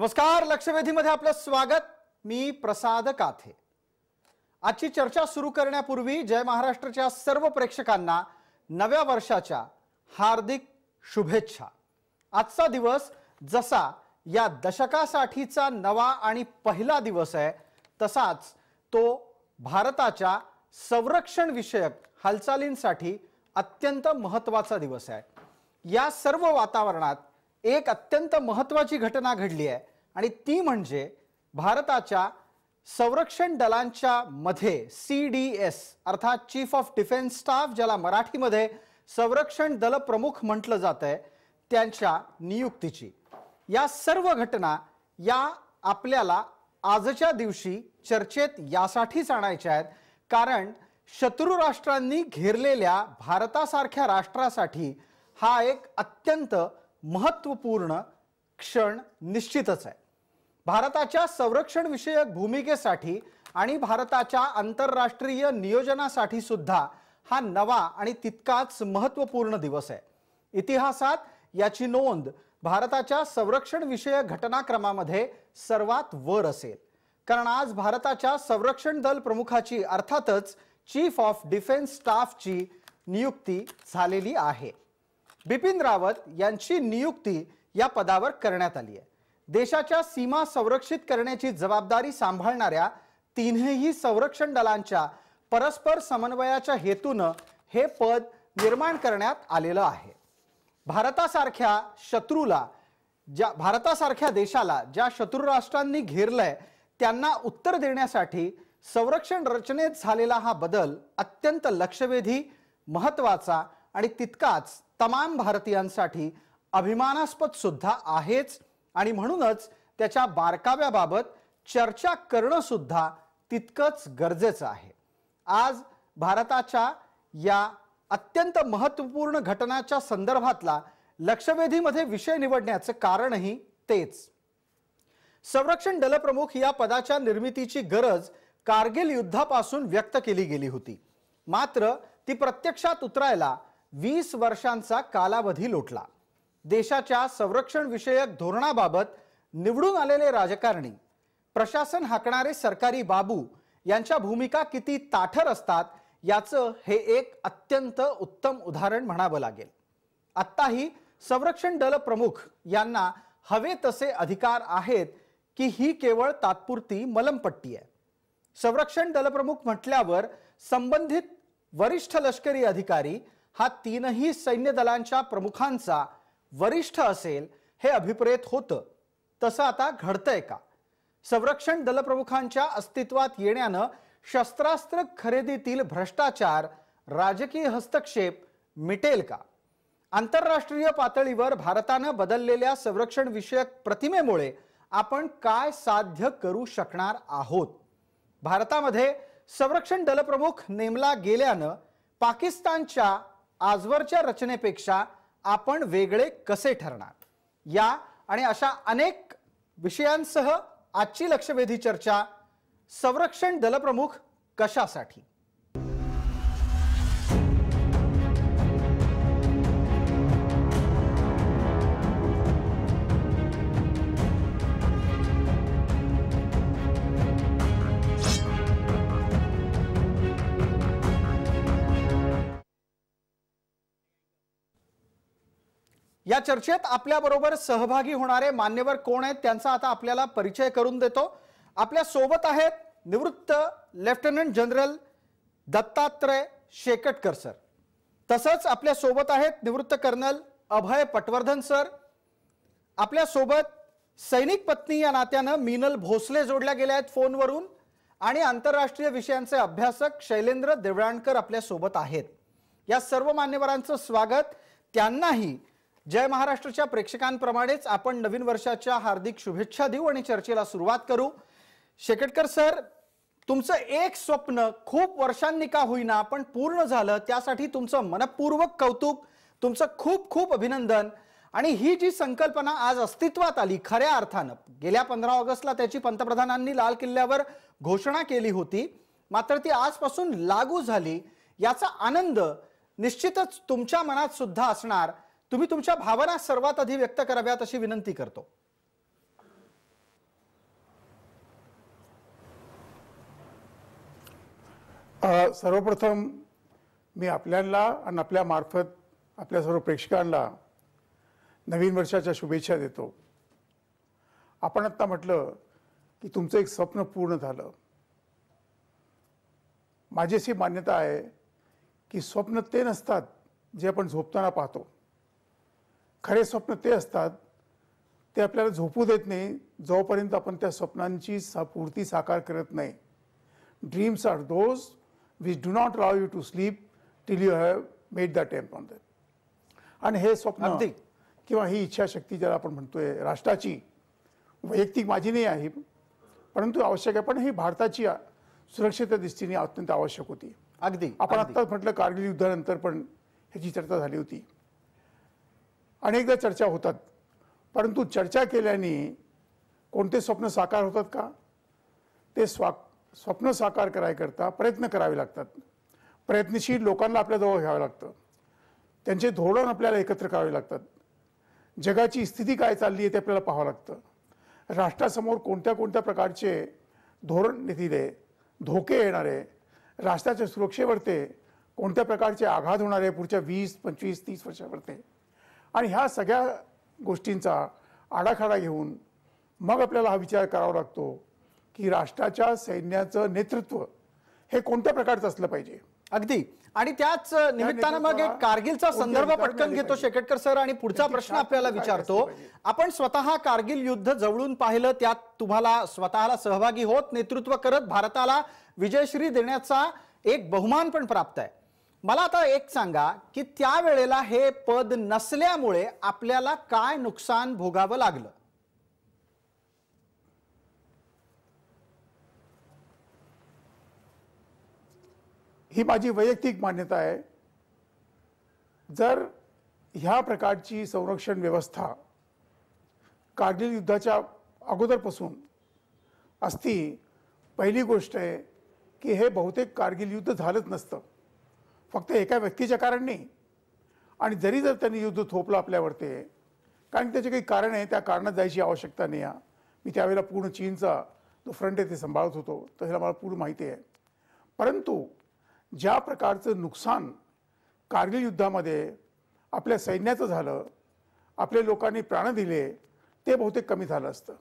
नमस्कार, लक्षवेधीमध्ये आपलं स्वागत। मी प्रसाद काथे। आजची चर्चा सुरू करण्यापूर्वी जय महाराष्ट्रच्या सर्व प्रेक्षकांना नव्या वर्षाच्या हार्दिक शुभेच्छा। आजचा दिवस जसा या दशकासाठीचा नवा आणि पहिला दिवस आहे, तसाच तो भारताच्या संरक्षण विषयक हालचालींसाठी अत्यंत महत्त्वाचा दिवस आहे। या सर्व वातावरणात एक अत्यंत महत्त्वाची घटना घडली आहे आणि ती म्हणजे भारताच्या संरक्षण दलांच्या मध्ये CDS अर्थात चीफ ऑफ डिफेन्स स्टाफ, ज्याला मराठीमध्ये संरक्षण दल प्रमुख म्हटलं जातंय, त्यांच्या नियुक्तीची। या सर्व घटना या आपल्याला आजच्या दिवशी चर्चेत यासाठीच आणायच्या आहेत कारण शत्रू राष्ट्रांनी घेरलेल्या भारतासारख्या राष्ट्रासाठी हा एक अत्यंत महत्त्वपूर्ण क्षण निश्चितच आहे। भारताच्या संरक्षण विषयक भूमिकेसाठी आणि भारताच्या आंतरराष्ट्रीय नियोजनासाठी सुद्धा हा नवा आणि तितकाच महत्त्वपूर्ण दिवस आहे। इतिहासात याची नोंद भारताच्या संरक्षण विषयक घटनाक्रमामध्ये सर्वात वर असेल, कारण आज भारताच्या संरक्षण दल प्रमुखाची अर्थातच चीफ ऑफ डिफेन्स स्टाफची नियुक्ती झालेली आहे। बिपिन रावत यांची नियुक्ती या पदावर करण्यात आली आहे। देशाच्या सीमा संरक्षित करण्याची जबाबदारी सांभाळणाऱ्या तीनही संरक्षण दलांच्या परस्पर समन्वयाच्या हेतूने हे पद निर्माण करण्यात आलेलं आहे। भारतासारख्या देशाला ज्या शत्रू राष्ट्रांनी घेरलंय त्यांना उत्तर देण्यासाठी संरक्षण रचनेत झालेला हा बदल अत्यंत लक्षवेधी, महत्त्वाचा आणि तितकाच तमाम भारतीयांसाठी अभिमानास्पद सुद्धा आहेच आणि म्हणूनच त्याच्या बारकाव्याबाबत चर्चा करणं सुद्धा तितकंच गरजेचं आहे। आज भारताच्या या अत्यंत महत्त्वपूर्ण घटनाच्या संदर्भातला लक्षवेधीमध्ये विषय निवडण्याचं कारणही तेच। संरक्षण दल प्रमुख या पदाच्या निर्मितीची गरज कारगिल युद्धापासून व्यक्त केली गेली होती, मात्र ती प्रत्यक्षात उतरायला 20 वर्षांचा कालावधी लोटला। देशाच्या संरक्षण विषयक धोरणाबाबत निवडून आलेले राजकारणी, प्रशासन हाकणारे सरकारी बाबू यांच्या भूमिका किती ताठर असतात याचं हे एक अत्यंत उत्तम उदाहरण म्हणावं लागेल। आत्ताही संरक्षण दल प्रमुख यांना हवे तसे अधिकार आहेत की ही केवळ तात्पुरती मलमपट्टी आहे। संरक्षण दल प्रमुख म्हटल्यावर संबंधित वरिष्ठ लष्करी अधिकारी हा तीनही सैन्य दलांच्या प्रमुखांचा वरिष्ठ असेल हे अभिप्रेत होतं। तसं आता घडतंय का? संरक्षण दल प्रमुखांच्या अस्तित्वात येण्यानं शस्त्रास्त्र खरेदीतील भ्रष्टाचार, राजकीय हस्तक्षेप मिटेल का? आंतरराष्ट्रीय पातळीवर भारतानं बदललेल्या संरक्षण विषयक प्रतिमेमुळे आपण काय साध्य करू शकणार आहोत? भारतामध्ये संरक्षण दल प्रमुख नेमला गेल्यानं पाकिस्तानच्या आजवरच्या रचनेपेक्षा आपण वेगळे कसे ठरणार? या आणि अशा अनेक विषयांसह आजची लक्षवेधी चर्चा, संरक्षण दल प्रमुख कशासाठी? या चर्चेत आपल्याबरोबर सहभागी होणारे मान्यवर कोण आहेत त्यांचा आता आपल्याला परिचय करून देतो। आपल्या सोबत आहेत निवृत्त lieutenant general Dattatray Shekatkar sir, तसंच आपल्या सोबत आहेत निवृत्त कर्नल अभय पटवर्धन सर, आपल्या सोबत सैनिक पत्नी या नात्यानं मीनल भोसले जोडल्या गेल्या आहेत फोनवरून, आणि आंतरराष्ट्रीय विषयांचे अभ्यासक शैलेंद्र देवळाणकर आपल्या सोबत आहेत। या सर्व मान्यवरांचं स्वागत। त्यांनाही जय महाराष्ट्रच्या प्रेक्षकांप्रमाणेच आपण नवीन वर्षाच्या हार्दिक शुभेच्छा देऊ आणि चर्चेला सुरुवात करू। शेकटकर सर, तुमचं एक स्वप्न खूप वर्षांनी का होईना पण पूर्ण झालं, त्यासाठी तुमचं मनपूर्वक कौतुक, तुमचं खूप खूप अभिनंदन। आणि ही जी संकल्पना आज अस्तित्वात आली खऱ्या अर्थानं, गेल्या 15 ऑगस्टला त्याची पंतप्रधानांनी लाल किल्ल्यावर घोषणा केली होती, मात्र ती आजपासून लागू झाली, याचा आनंद निश्चितच तुमच्या मनात सुद्धा असणार। तुम्ही तुमच्या भावना सर्वात आधी व्यक्त कराव्यात अशी विनंती करतो। सर्वप्रथम मी आपल्याला आणि आपल्या मार्फत आपल्या सर्व प्रेक्षकांना नवीन वर्षाच्या शुभेच्छा देतो. आपण आता म्हटलं की तुमचं एक स्वप्न पूर्ण झालं. माझी अशी मान्यता आहे की स्वप्न ते नसतात जे आपण झोपताना पाहतो. खरे स्वप्न ते असतात ते आपल्याला झोपू देत नाही जोपर्यंत आपण त्या स्वप्नांची पूर्ती साकार करत नाही. Dreams are those which do not allow you to sleep till you have made the attempt on that. आणि हे स्वप्न किंवा ही इच्छाशक्ती ज्याला आपण म्हणतोय राष्ट्राची, वैयक्तिक माझी नाही आहे परंतु आवश्यक आहे, पण ही भारताची सुरक्षेच्या दृष्टीने अत्यंत आवश्यक होती. अगदी आपण आत्ताच म्हटलं कारगिल युद्धानंतर पण ह्याची चर्चा झाली होती. अनेकदा चर्चा होतात, परंतु चर्चा केल्याने कोणते स्वप्न साकार होतात का? ते स्वप्न साकार करायकरता प्रयत्न करावे लागतात. प्रयत्नशील लोकांना आपल्याजवळ घ्यावं लागतं. त्यांचे धोरण आपल्याला एकत्र करावे लागतात. जगाची स्थिती काय चालली आहे ते आपल्याला पाहावं लागतं. राष्ट्रासमोर कोणत्या कोणत्या प्रकारचे धोरण येतील, धोके येणार आहे, राष्ट्राच्या सुरक्षेवर ते कोणत्या प्रकारचे आघात होणार आहे पुढच्या 20, 25, 30 वर्षावरती. आणि ह्या सगळ्या गोष्टींचा आढाखाडा घेऊन मग आपल्याला हा विचार करावा लागतो की राष्ट्राच्या सैन्याचं नेतृत्व हे कोणत्या प्रकारचं असलं पाहिजे. अगदी. आणि त्याच निमित्तानं मग एक कारगिलचा संदर्भ पटकन घेतो शेकटकर सर आणि पुढचा प्रश्न आपल्याला विचारतो. आपण स्वतः कारगिल युद्ध जवळून पाहिलं, त्यात तुम्हाला स्वतःला सहभागी होत नेतृत्व करत भारताला विजयश्री देण्याचा एक बहुमान पण प्राप्त आहे. मला आता एक सांगा की त्यावेळेला हे पद नसल्यामुळे आपल्याला काय नुकसान भोगावं लागलं? ही माझी वैयक्तिक मान्यता आहे. जर ह्या प्रकारची संरक्षण व्यवस्था कारगिल युद्धाच्या अगोदरपासून असती, पहिली गोष्ट आहे की हे बहुतेक कारगिल युद्ध झालंच नसतं, फक्त एका व्यक्तीच्या कारण नाही. आणि जरी जर त्यांनी युद्ध थोपलं आपल्यावरती, कारण त्याचे काही कारण आहे, त्या कारणात जायची आवश्यकता नाही आहे. मी त्यावेळेला पूर्ण चीनचा जो फ्रंट आहे ते सांभाळत होतो, तर ह्याला मला पूर्ण माहिती आहे. परंतु ज्या प्रकारचं नुकसान कारगिल युद्धामध्ये आपल्या सैन्याचं झालं, आपल्या लोकांनी प्राण दिले, ते बहुतेक कमी झालं असतं.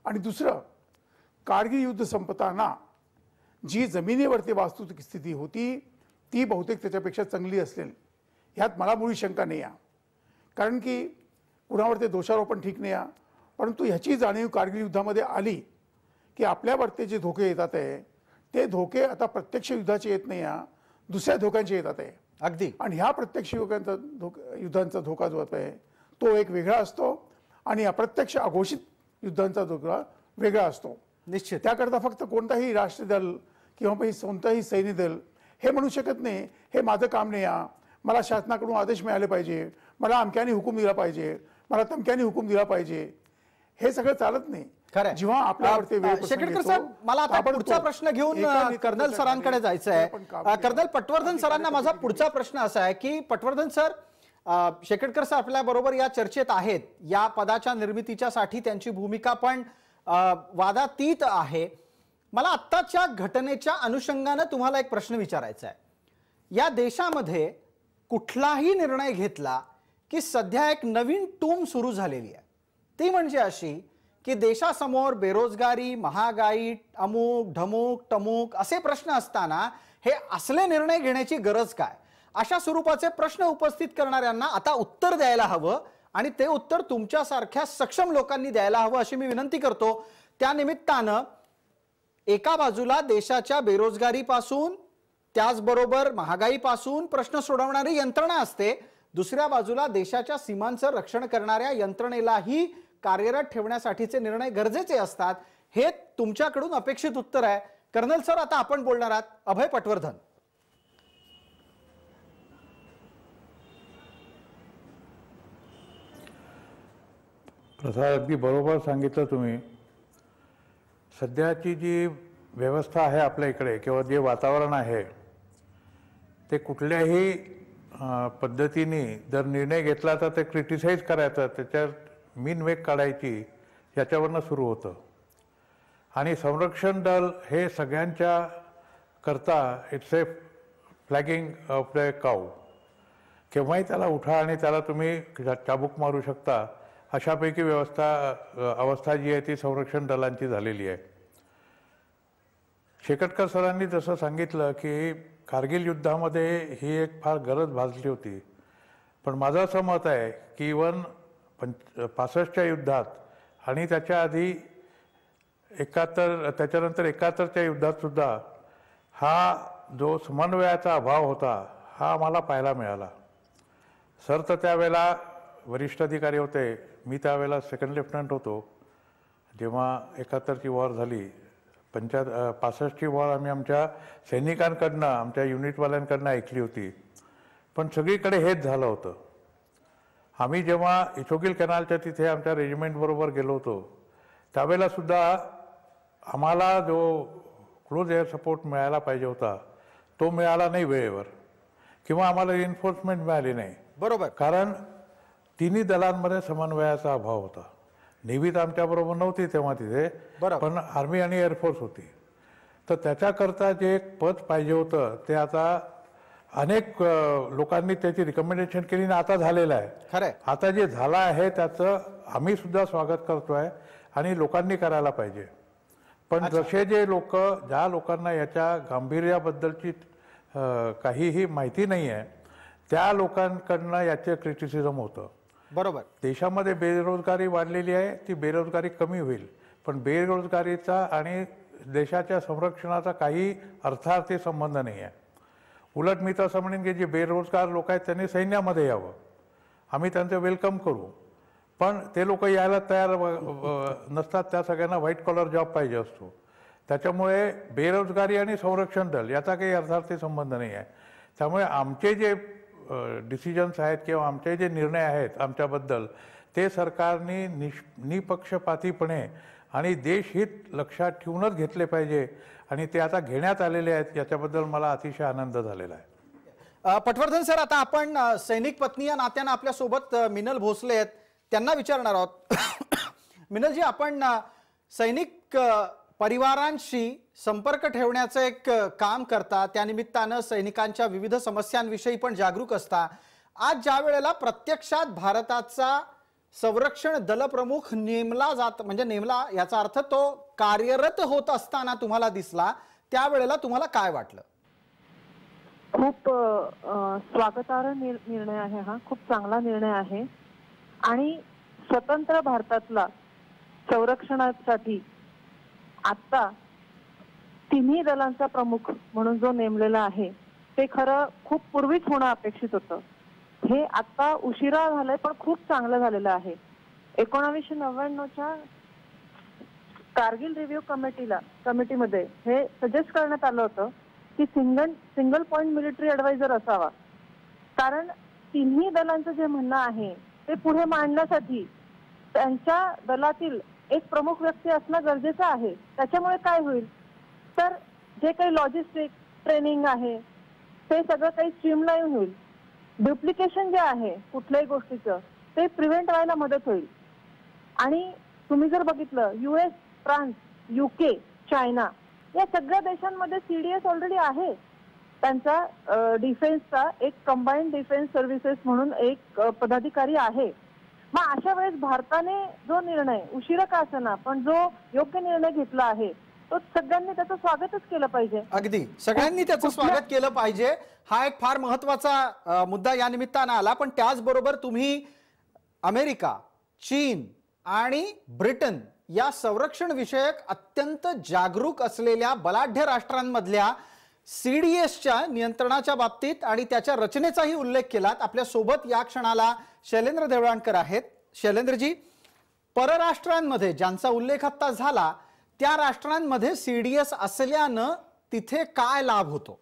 आणि दुसरं, कारगिल युद्ध संपताना जी जमिनीवरती वास्तविक स्थिती होती ती बहुतेक त्याच्यापेक्षा चांगली असेल, ह्यात मला मुळी शंका नाही आहे. कारण की कुणावरती दोषारोपण ठीक नाही आहे, परंतु ह्याची जाणीव कारगिल युद्धामध्ये आली की आपल्यावरती जे धोके येतात आहे ते धोके आता प्रत्यक्ष युद्धाचे येत नाही आहे, दुसऱ्या धोक्यांचे येतात आहे. अगदी. आणि ह्या प्रत्यक्ष युद्धांचा धोका जो आहे तो एक वेगळा असतो आणि अप्रत्यक्ष अघोषित युद्धांचा धोका वेगळा असतो. निश्चित. त्याकरता फक्त कोणताही राष्ट्रदल किंवा कोणताही सैन्य दल हे म्हणू शकत नाही हे माझं काम नाही आहे, मला शासनाकडून आदेश मिळाले पाहिजे, मला अमक्याने हुकूम दिला पाहिजे, मला तमक्याने हुकूम दिला पाहिजे, हे सगळं चालत नाही. जेव्हा आपल्यावरती शेकटकर साहेब, मला आता पुढचा प्रश्न घेऊन कर्नल सरांकडे जायचं आहे. कर्नल पटवर्धन सरांना माझा पुढचा प्रश्न असा आहे की पटवर्धन सर, शेकटकर सर आपल्या बरोबर या चर्चेत आहेत. या पदाच्या निर्मितीच्यासाठी त्यांची भूमिका पण वादातीत आहे. मला आत्ताच्या घटनेच्या अनुषंगाने तुम्हाला एक प्रश्न विचारायचा आहे. या देशामध्ये कुठलाही निर्णय घेतला की सध्या एक नवीन टूम सुरू झालेली आहे, ती म्हणजे अशी की देशासमोर बेरोजगारी, महागाई, अमुक ढमुक टमुक असे प्रश्न असताना हे असले निर्णय घेण्याची गरज काय, अशा स्वरूपाचे प्रश्न उपस्थित करणाऱ्यांना आता उत्तर द्यायला हवं आणि ते उत्तर तुमच्यासारख्या सक्षम लोकांनी द्यायला हवं अशी मी विनंती करतो. त्या निमित्तानं एका बाजूला देशाच्या बेरोजगारीपासून त्याचबरोबर महागाईपासून प्रश्न सोडवणारी यंत्रणा असते, दुसऱ्या बाजूला देशाच्या सीमांचं रक्षण करणाऱ्या यंत्रणेलाही कार्यरत ठेवण्यासाठीचे निर्णय गरजेचे असतात. हे तुमच्याकडून अपेक्षित उत्तर आहे. कर्नल सर, आता आपण बोलणार आहात. अभय पटवर्धन. प्रसाद, अगदी बरोबर सांगितलं तुम्ही. सध्याची जी व्यवस्था आहे आपल्या इकडे किंवा जे वातावरण आहे ते कुठल्याही पद्धतीने जर निर्णय घेतला तर ते क्रिटिसाइज करायचं, त्याच्यात मीनमेक काढायची, याच्यावरनं सुरू होतं. आणि संरक्षण दल हे सगळ्यांच्या करता इट्स ए फ्लॅगिंग ऑफ द काऊ. केव्हाही त्याला उठा आणि त्याला तुम्ही चाबूक मारू शकता, अशापैकी अवस्था जी आहे ती संरक्षण दलांची झालेली आहे. शेकटकर सरांनी जसं सांगितलं की कारगिल युद्धामध्ये ही एक फार गरज भासली होती, पण माझं असं मत आहे की इवन 65च्या युद्धात आणि त्याच्या आधी 71 त्याच्यानंतर 71च्या युद्धात सुद्धा हा जो समन्वयाचा अभाव होता हा आम्हाला पाहायला मिळाला. सर तर त्यावेळेला वरिष्ठ अधिकारी होते, मी त्यावेळेला सेकंड लेफ्टनंट होतो. जेव्हा 71ची वॉर झाली, 65ची वॉर आम्ही आमच्या सैनिकांकडनं, आमच्या युनिटवाल्यांकडनं ऐकली होती, पण सगळीकडे हेच झालं होतं. आम्ही जेव्हा इथोगिल कॅनालच्या तिथे आमच्या रेजिमेंटबरोबर गेलो होतो, त्यावेळेला सुद्धा आम्हाला जो क्लोज एअर सपोर्ट मिळायला पाहिजे होता तो मिळाला नाही वेळेवर, किंवा आम्हाला रिइन्फोर्समेंट मिळाली नाही. बरोबर. कारण तिन्ही दलांमध्ये समन्वयाचा अभाव होता. नेव्ही तर आमच्याबरोबर नव्हती तेव्हा तिथे, पण आर्मी आणि एअरफोर्स होती. तर त्याच्याकरता जे एक पद पाहिजे होतं ते आता अनेक लोकांनी त्याची रिकमेंडेशन केली आणि आता झालेलं आहे. खरंय. आता जे झालं आहे त्याचं आम्ही सुद्धा स्वागत करतोय आणि लोकांनी करायला पाहिजे. पण जसे ज्या लोकांना याच्या गांभीर्याबद्दलची काहीही माहिती नाही आहे, त्या लोकांकडनं याचे क्रिटिसिझम होतं. बरोबर. देशामध्ये बेरोजगारी वाढलेली आहे, ती बेरोजगारी कमी होईल, पण बेरोजगारीचा आणि देशाच्या संरक्षणाचा काही अर्थार्थी संबंध नाही आहे. उलट मी तर असं म्हणेन की जे बेरोजगार लोक आहेत त्यांनी सैन्यामध्ये यावं, आम्ही त्यांचं वेलकम करू. पण ते लोक यायला तयार नसतात, त्या सगळ्यांना व्हाईट कॉलर जॉब पाहिजे असतो. त्याच्यामुळे बेरोजगारी आणि संरक्षण दल याचा काही अर्थार्थी संबंध नाही आहे. त्यामुळे आमचे जे डिसिजन्स आहेत किंवा आमचे जे निर्णय आहेत आमच्याबद्दल, ते सरकारने निपक्षपातीपणे आणि देशहित लक्षात ठेवूनच घेतले पाहिजे आणि ते आता घेण्यात आलेले आहेत. याच्याबद्दल मला अतिशय आनंद झालेला आहे. पटवर्धन सर, आता आपण सैनिक पत्नी या नात्यानं आपल्यासोबत मिनल भोसले आहेत, त्यांना विचारणार आहोत. मिनलजी, आपण सैनिक परिवारांशी संपर्क ठेवण्याचं एक काम करता, त्यानिमित्तानं सैनिकांच्या विविध समस्यांविषयी पण जागरूक असता. आज ज्या वेळेला प्रत्यक्षात भारताचा संरक्षण दलप्रमुख नेमला याचा अर्थ तो कार्यरत होत असताना तुम्हाला दिसला, त्यावेळेला तुम्हाला काय वाटलं? खूप स्वागतार्ह निर्णय आहे हा, खूप चांगला निर्णय आहे. आणि स्वतंत्र भारतातला संरक्षणासाठी आता तिन्ही दलांचा प्रमुख म्हणून जो नेमलेला आहे ते खरं खूप पूर्वीच होणं अपेक्षित होतं. हे आता उशिरा झालंय पण खूप चांगलं झालेलं आहे. 1999च्या कारगिल रिव्ह्यू कमिटीमध्ये हे सजेस्ट करण्यात आलं होतं की सिंगल पॉइंट मिलिटरी ऍडवायझर असावा. कारण तिन्ही दलांचं जे म्हणणं आहे ते पुढे मांडण्यासाठी त्यांच्या दलातील एक प्रमुख व्यक्ती असणं गरजेचं आहे. त्याच्यामुळे काय होईल तर जे काही लॉजिस्टिक ट्रेनिंग आहे ते सगळं काही स्ट्रीमलाईन होईल. डुप्लिकेशन जे आहे कुठल्याही गोष्टीचं ते प्रिव्हेंट व्हायला मदत होईल. आणि तुम्ही जर बघितलं US, फ्रान्स, UK, चायना या सगळ्या देशांमध्ये CDS ऑलरेडी आहे. त्यांचा डिफेन्सचा एक कंबाईंड डिफेन्स सर्व्हिसेस म्हणून एक पदाधिकारी आहे. मग अशा वेळेस भारताने जो निर्णय उशिरा का असेना पण जो योग्य निर्णय घेतला आहे तो सगळ्यांनी त्याचं स्वागतच केलं पाहिजे. अगदी सगळ्यांनी त्याचं स्वागत केलं पाहिजे. हा एक फार महत्वाचा मुद्दा या निमित्तानं आला. पण त्याचबरोबर तुम्ही अमेरिका, चीन आणि ब्रिटन या संरक्षण विषयक अत्यंत जागरूक असलेल्या बलाढ्य राष्ट्रांमधल्या CDSच्या नियंत्रणाच्या बाबतीत आणि त्याच्या रचनेचाही उल्लेख केलात. आपल्या सोबत या क्षणाला शैलेंद्र देवळाणकर आहेत. शैलेंद्रजी, परराष्ट्रांमध्ये ज्यांचा उल्लेख आता झाला त्या राष्ट्रांमध्ये CDS असल्यानं तिथे काय लाभ होतो?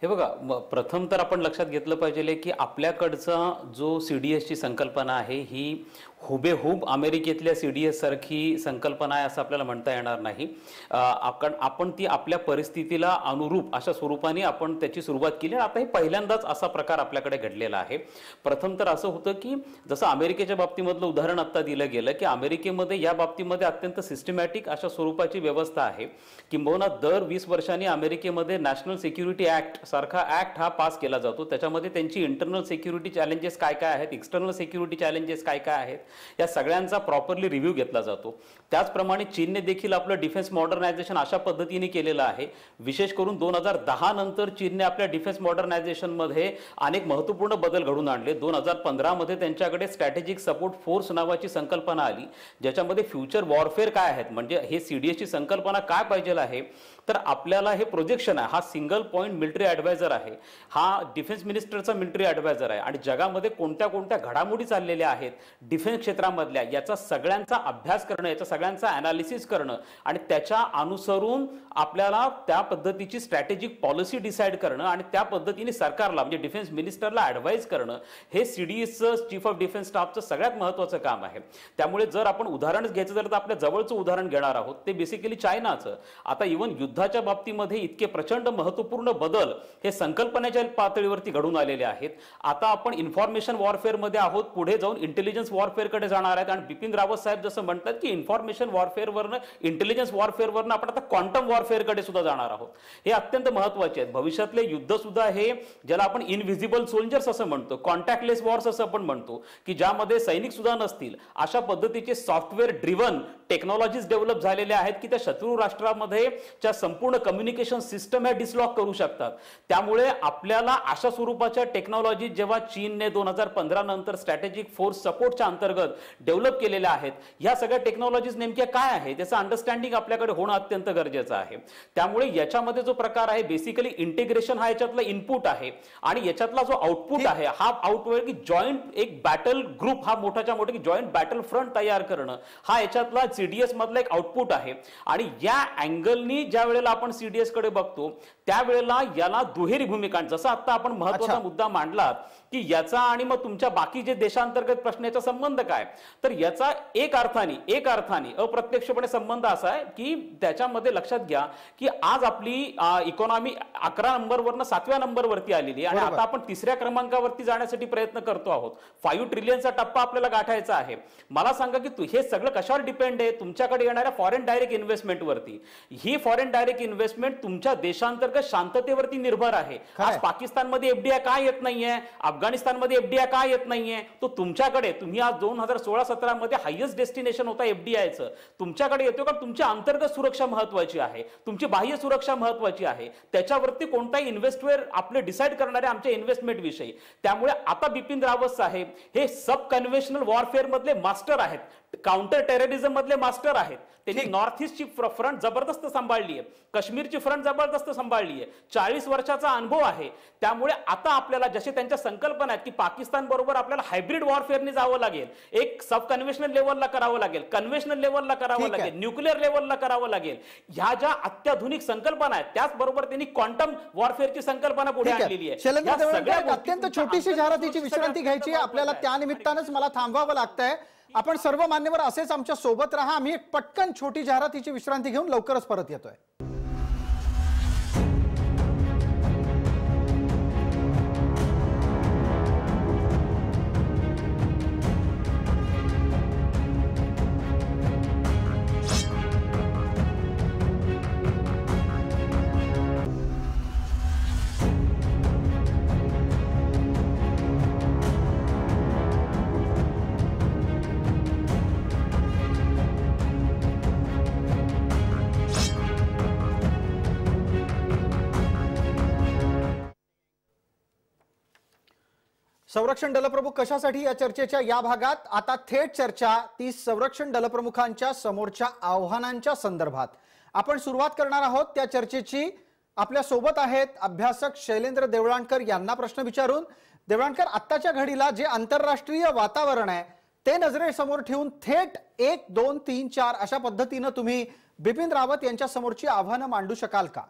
हे बघा, प्रथम तर आपण लक्षात घेतलं पाहिजे की आपल्याकडचा जो CDSची संकल्पना आहे ही हुबेहूब अमेरिकेतल्या CDS सारखी संकल्पना आहे असं आपल्याला म्हणता येणार नाही. आपण ती आपल्या परिस्थितीला अनुरूप अशा स्वरूपाने आपण त्याची सुरुवात केली. आता हे पहिल्यांदाच असा प्रकार आपल्याकडे घडलेला आहे. प्रथम तर असं होतं की जसं अमेरिकेच्या बाबतीमधलं उदाहरण आता दिलं गेलं की अमेरिकेमध्ये या बाबतीमध्ये अत्यंत सिस्टमॅटिक अशा स्वरूपाची व्यवस्था आहे. किंबहुना दर 20 वर्षांनी अमेरिकेमध्ये नॅशनल सिक्युरिटी ऍक्ट सारखा ऍक्ट हा पास केला जातो. त्याच्यामध्ये त्यांची इंटरनल सिक्युरिटी चॅलेंजेस काय काय आहेत, एक्सटर्नल सिक्युरिटी चॅलेंजेस काय काय आहेत, या सगळ्यांचा प्रॉपरली रिव्ह्यू घेतला जातो. त्याचप्रमाणे चीनने देखील आपलं डिफेन्स मॉडर्नायझेशन अशा पद्धतीने केलेलं आहे. विशेष करून 2010 नंतर चीनने आपल्या डिफेन्स मॉडर्नायझेशनमध्ये अनेक महत्त्वपूर्ण बदल घडवून आणले. 2015 मध्ये त्यांच्याकडे स्ट्रॅटेजिक सपोर्ट फोर्स नावाची संकल्पना आली, ज्याच्यामध्ये फ्युचर वॉरफेअर काय आहेत, म्हणजे हे CDS ची संकल्पना काय पाहिजे आहे, तर आपल्याला हे प्रोजेक्शन आहे. हा सिंगल पॉइंट मिलिटरी ॲडवायझर आहे, हा डिफेन्स मिनिस्टरचा मिलिटरी ॲडवायझर आहे आणि जगामध्ये कोणत्या कोणत्या घडामोडी चाललेल्या आहेत डिफेन्स क्षेत्रामधल्या याचा सगळ्यांचा अभ्यास करणं, याचा सगळ्यांचा ॲनालिसिस करणं आणि त्याच्या अनुसरून आपल्याला त्या पद्धतीची स्ट्रॅटेजिक पॉलिसी डिसाईड करणं आणि त्या पद्धतीने सरकारला म्हणजे डिफेन्स मिनिस्टरला ॲडवाइज करणं, हे CDSचं चीफ ऑफ डिफेन्स स्टाफचं सगळ्यात महत्त्वाचं काम आहे. त्यामुळे जर आपण उदाहरण घ्यायचं झालं तर आपल्या जवळचं उदाहरण घेणार आहोत, ते बेसिकली चायनाचं. आता इव्हन युद्धाच्या बाबतीमध्ये इतके प्रचंड महत्त्वपूर्ण बदल हे संकल्पनेच्या पातळीवरती घडून आलेले आहेत. आता आपण इन्फॉर्मेशन वॉरफेअरमध्ये आहोत, पुढे जाऊन इंटेलिजन्स वॉरफेअरकडे जाणार आहेत आणि बिपिन रावत साहेब जसं म्हणतात की इन्फॉर्मेशन वॉरफेअरवरनं इंटेलिजन्स वॉरफेअरवरनं आपण आता क्वांटम वॉरफेअरकडे सुद्धा जाणार आहोत. हे अत्यंत महत्त्वाचे आहेत. भविष्यातले युद्ध सुद्धा हे ज्याला आपण इनव्हिजिबल सोल्जर्स असं म्हणतो, कॉन्टॅक्टलेस वॉर्स असं आपण म्हणतो, की ज्यामध्ये सैनिक सुद्धा नसतील, अशा पद्धतीचे सॉफ्टवेअर ड्रिव्हन टेक्नॉलॉजीज डेव्हलप झालेल्या आहेत की त्या शत्रू राष्ट्रामध्ये संपूर्ण कम्युनिकेशन सिस्टम हे डिसलॉक करू शकतात. त्यामुळे आपल्याला अशा स्वरूपाच्या टेक्नॉलॉजी जेव्हा चीनने 2015 नंतर स्ट्रॅटेजिक फोर्स सपोर्टच्या अंतर्गत डेव्हलप केलेल्या आहेत, ह्या सगळ्या टेक्नॉलॉजीज नेमक्या काय आहे त्याचं अंडरस्टँडिंग आपल्याकडे होणं अत्यंत गरजेचं आहे. त्यामुळे याच्यामध्ये जो प्रकार आहे बेसिकली इंटिग्रेशन हा याच्यातला इनपुट आहे आणि याच्यातला जो आउटपुट आहे हा आउटपुट की जॉईंट एक बॅटल ग्रुप, हा मोठाच्या मोठा की जॉईंट बॅटल फ्रंट तयार करणं, हा याच्यातला CDS मधला एक आउटपुट आहे. आणि या अँगलनी ज्या वेळेला आपण CDS कडे बघतो त्यावेळेला याला दुहेरी भूमिका, जसं आता आपण महत्त्वाचा मुद्दा मांडला की याचा आणि मग तुमच्या बाकी जे देशांतर्गत प्रश्नाचा संबंध काय, तर याचा एक अर्थाने अप्रत्यक्षपणे संबंध असा आहे की त्याच्यामध्ये लक्षात घ्या की आज आपली इकॉनॉमी 11 नंबरवरनं 7व्या नंबरवरती आलेली आहे आणि आता आपण 3ऱ्या क्रमांकावरती जाण्यासाठी प्रयत्न करतो आहोत. 5 ट्रिलियनचा टप्पा आपल्याला गाठायचा आहे. मला सांगा की हे सगळं कशावर डिपेंड आहे, तुमच्याकडे येणाऱ्या फॉरेन डायरेक्ट इन्व्हेस्टमेंटवरती. ही फॉरेन डायरेक्ट इन्व्हेस्टमेंट तुमच्या देशांतर्गत शांततेवरती निर्भर आहे. आज पाकिस्तानमध्ये FDI काय येत नाहीये, अफगाणिस्तानमध्ये FDI काय येत नाहीये, तो तुमच्याकडे, तुम्ही आज 2016-17 मध्ये हायेस्ट डेस्टिनेशन होता FDIचं, तुमच्याकडे येतो का? तुमची अंतर्गत सुरक्षा महत्वाची आहे, तुमची बाह्य सुरक्षा महत्वाची आहे, त्याच्यावरती कोणताही इन्व्हेस्टमेंट आपले डिसाईड करणारे आमच्या इन्व्हेस्टमेंट विषयी. त्यामुळे आता बिपिन रावत साहेब हे सब कन्व्हेन्शनल वॉरफेअर मधले मास्टर आहेत, काउंटर टेररिझम मधले मास्टर आहेत. त्यांनी नॉर्थ ईस्टची फ्रंट जबरदस्त सांभाळली आहे, काश्मीरची फ्रंट जबरदस्त सांभाळली आहे, 40 वर्षाचा अनुभव आहे. त्यामुळे आता आपल्याला जसे त्यांच्या संकल्पना आहेत की पाकिस्तान बरोबर आपल्याला हायब्रिड वॉरफेअरने जावं लागेल, एक सब कन्व्हेन्शनल लेवलला करावं लागेल, कन्व्हेन्शनल लेवलला करावं लागेल, न्यूक्लिअर लेवलला करावं लागेल, ह्या ज्या अत्याधुनिक संकल्पना आहेत त्याचबरोबर त्यांनी क्वांटम वॉरफेअरची संकल्पना पुढे आणलेली आहे. अत्यंत छोटीशी जाहिरातीची विश्रांती घ्यायची आपल्याला, त्यानिमित्तानंच मला थांबवावं लागतंय. आपण सर्व मान्यवर असेच आमच्या सोबत राहा. आम्ही एक पटकन छोटी जाहिरातीची विश्रांती घेऊन लवकरच परत येतोय. संरक्षण दलप्रमुख कशासाठी या चर्चेच्या या भागात आता थेट चर्चा ती संरक्षण दलप्रमुखांच्या समोरच्या आव्हानांच्या संदर्भात आपण सुरुवात करणार आहोत. त्या चर्चेची आपल्या सोबत आहेत अभ्यासक शैलेंद्र देवळाणकर यांना प्रश्न विचारून. देवळाणकर, आत्ताच्या घडीला जे आंतरराष्ट्रीय वातावरण आहे ते नजरेसमोर ठेवून थेट 1, 2, 3, 4 अशा पद्धतीने तुम्ही बिपिन रावत यांच्या समोरची आव्हानं मांडू शकाल का?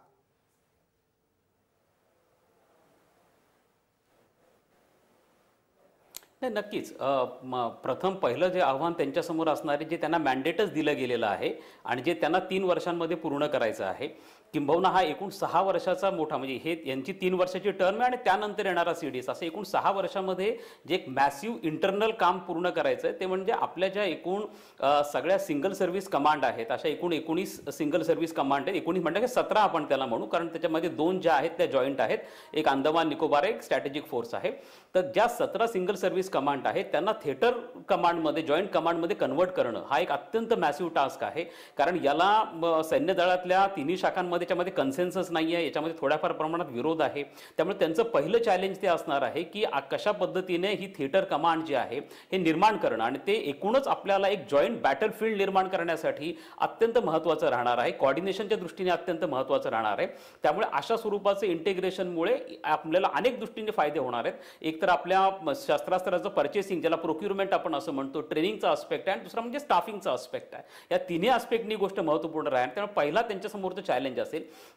नाही, नक्कीच. प्रथम पहिलं जे आव्हान त्यांच्यासमोर असणारे, जे त्यांना मॅन्डेटच दिलं गेलेलं आहे आणि जे त्यांना 3 वर्षांमध्ये पूर्ण करायचं आहे, किंबहुना हा एकूण 6 वर्षाचा मोठा, म्हणजे हे यांची 3 वर्षाची टर्म आहे आणि त्यानंतर येणारा CDS, असं एकूण 6 वर्षामध्ये जे एक मॅसिव्ह इंटरनल काम पूर्ण करायचं आहे, ते म्हणजे आपल्या ज्या एकूण सगळ्या सिंगल सर्व्हिस कमांड आहेत, अशा एकूण 19 सिंगल सर्व्हिस कमांड आहेत. 19 म्हणजे 17 आपण त्याला म्हणू, कारण त्याच्यामध्ये 2 ज्या आहेत त्या जॉईंट आहेत. एक अंदमान निकोबार, एक स्ट्रॅटेजिक फोर्स आहे. तर ज्या 17 सिंगल सर्व्हिस कमांड आहेत त्यांना थिएटर कमांडमध्ये, जॉईंट कमांडमध्ये कन्वर्ट करणं हा एक अत्यंत मॅसिव्ह टास्क आहे. कारण याला सैन्य दलातल्या तिन्ही शाखांमध्ये याच्यामध्ये कन्सेन्सस नाही आहे, याच्यामध्ये थोड्याफार प्रमाणात विरोध आहे. त्यामुळे त्यांचं पहिलं चॅलेंज ते असणार आहे की कशा पद्धतीने ही थिएटर कमांड जी आहे हे निर्माण करणं, आणि ते एकूणच आपल्याला एक जॉईंट बॅटलफील्ड निर्माण करण्यासाठी अत्यंत महत्त्वाचं राहणार आहे. कोऑर्डिनेशनच्या दृष्टीने अत्यंत महत्त्वाचं राहणार आहे. त्यामुळे अशा स्वरूपाचं इंटिग्रेशनमुळे आपल्याला अनेक दृष्टीने फायदे होणार आहेत. एक तर आपल्या शस्त्रास्त्राचं परचेसिंग, ज्याला प्रोक्युरमेंट आपण असं म्हणतो, ट्रेनिंगचा आस्पेक्ट आहे, आणि दुसरा म्हणजे स्टाफिंगचा आस्पेक्ट आहे. या तिन्ही आस्पेक्टनी गोष्ट महत्त्वपूर्ण राहील. त्यामुळे पहिला त्यांच्यासमोरचं चॅलेंज असेल.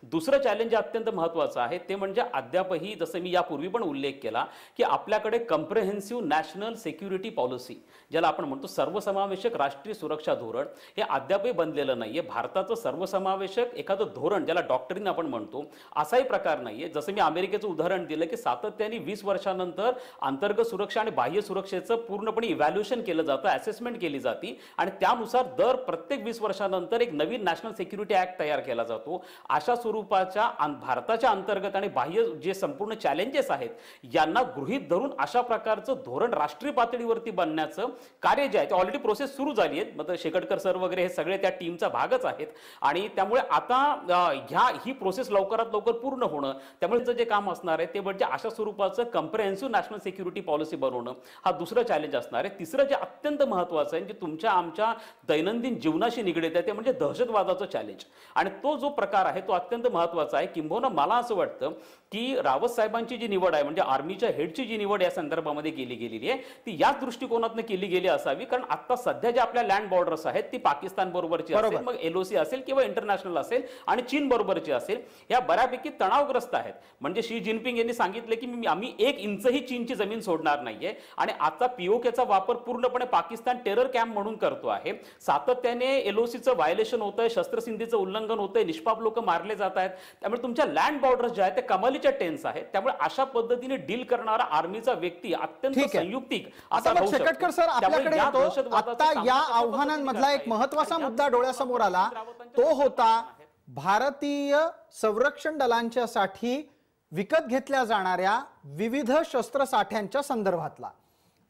दुसरं चॅलेंज अत्यंत महत्त्वाचं आहे, ते म्हणजे अद्यापही, जसं मी यापूर्वी पण उल्लेख केला, की आपल्याकडे कम्प्रेहेन्सिव्ह नॅशनल सिक्युरिटी पॉलिसी, ज्याला आपण म्हणतो सर्वसमावेशक राष्ट्रीय सुरक्षा धोरण, हे अद्यापही बनलेलं नाहीये. भारताचं सर्वसमावेशक एखादं धोरण, ज्याला डॉक्ट्रिन आपण म्हणतो, असाही प्रकार नाहीये. जसं मी अमेरिकेचं उदाहरण दिलं की सातत्याने 20 वर्षानंतर अंतर्गत सुरक्षा आणि बाह्य सुरक्षेचं पूर्णपणे इव्हॅल्युएशन केलं जातं, असेसमेंट केली जाते, आणि त्यानुसार दर प्रत्येक 20 वर्षानंतर एक नवीन नॅशनल सिक्युरिटी ऍक्ट तयार केला जातो. अशा स्वरूपाच्या भारताच्या अंतर्गत आणि बाह्य जे संपूर्ण चॅलेंजेस आहेत यांना गृहीत धरून अशा प्रकारचं धोरण राष्ट्रीय पातळीवरती बनण्याचं कार्य जे आहे ते ऑलरेडी प्रोसेस सुरू झाली आहे. मतलब शेकटकर सर वगैरे हे सगळे त्या टीमचा भागच आहेत, आणि त्यामुळे आता ही प्रोसेस लवकरात लवकर पूर्ण होणं, त्यामुळे जे काम असणार आहे ते म्हणजे अशा स्वरूपाचं कम्प्रेहेन्सिव्ह नॅशनल सिक्युरिटी पॉलिसी बनवणं, हा दुसरं चॅलेंज असणार आहे. तिसरं जे अत्यंत महत्त्वाचं आहे, जे तुमच्या आमच्या दैनंदिन जीवनाशी निगडीत आहे, ते म्हणजे दहशतवादाचं चॅलेंज. आणि तो जो प्रकार आहे तो अत्यंत महत्त्वाचा आहे. किंबहुना मला असं वाटतं की रावत साहेबांची जी निवड आहे, म्हणजे आर्मीच्या हेडची जी निवड या संदर्भामध्ये केली गेलेली आहे, ती याच दृष्टिकोनातून केली गेली असावी. कारण आता सध्या ज्या आपल्या लँड बॉर्डर्स आहेत ती पाकिस्तान बरोबरची असेल, मग LOC असेल किंवा इंटरनॅशनल असेल, आणि चीन बरोबरची असेल, या बऱ्यापैकी तणावग्रस्त आहेत. म्हणजे शी जिनपिंग यांनी सांगितले की आम्ही 1 इंचही चीनची जमीन सोडणार नाहीये, आणि आता POKचा वापर पूर्णपणे पाकिस्तान टेरर कॅम्प म्हणून करतो आहे. सातत्याने LOCचं व्हायलेशन होतंय, शस्त्रसंधीचं उल्लंघन होतंय, निष्पाप लोक मारले जात आहेत. त्यामुळे तुमच्या लँड बॉर्डर्स ज्या आहेत ते कमालीच्या टेन्स आहेत. त्यामुळे अशा पद्धतीने डील करणारा आर्मीचा व्यक्ती अत्यंत संयुक्तिक असा राहू शकतो. शेकटकर सर, आपल्याकडे येतो. आता या आव्हानांमधला एक महत्त्वाचा मुद्दा डोळ्यासमोर आला, तो होता भारतीय संरक्षण दलांच्यासाठी विकत घेतल्या जाणाऱ्या विविध शस्त्रसाठ्यांच्या संदर्भातला.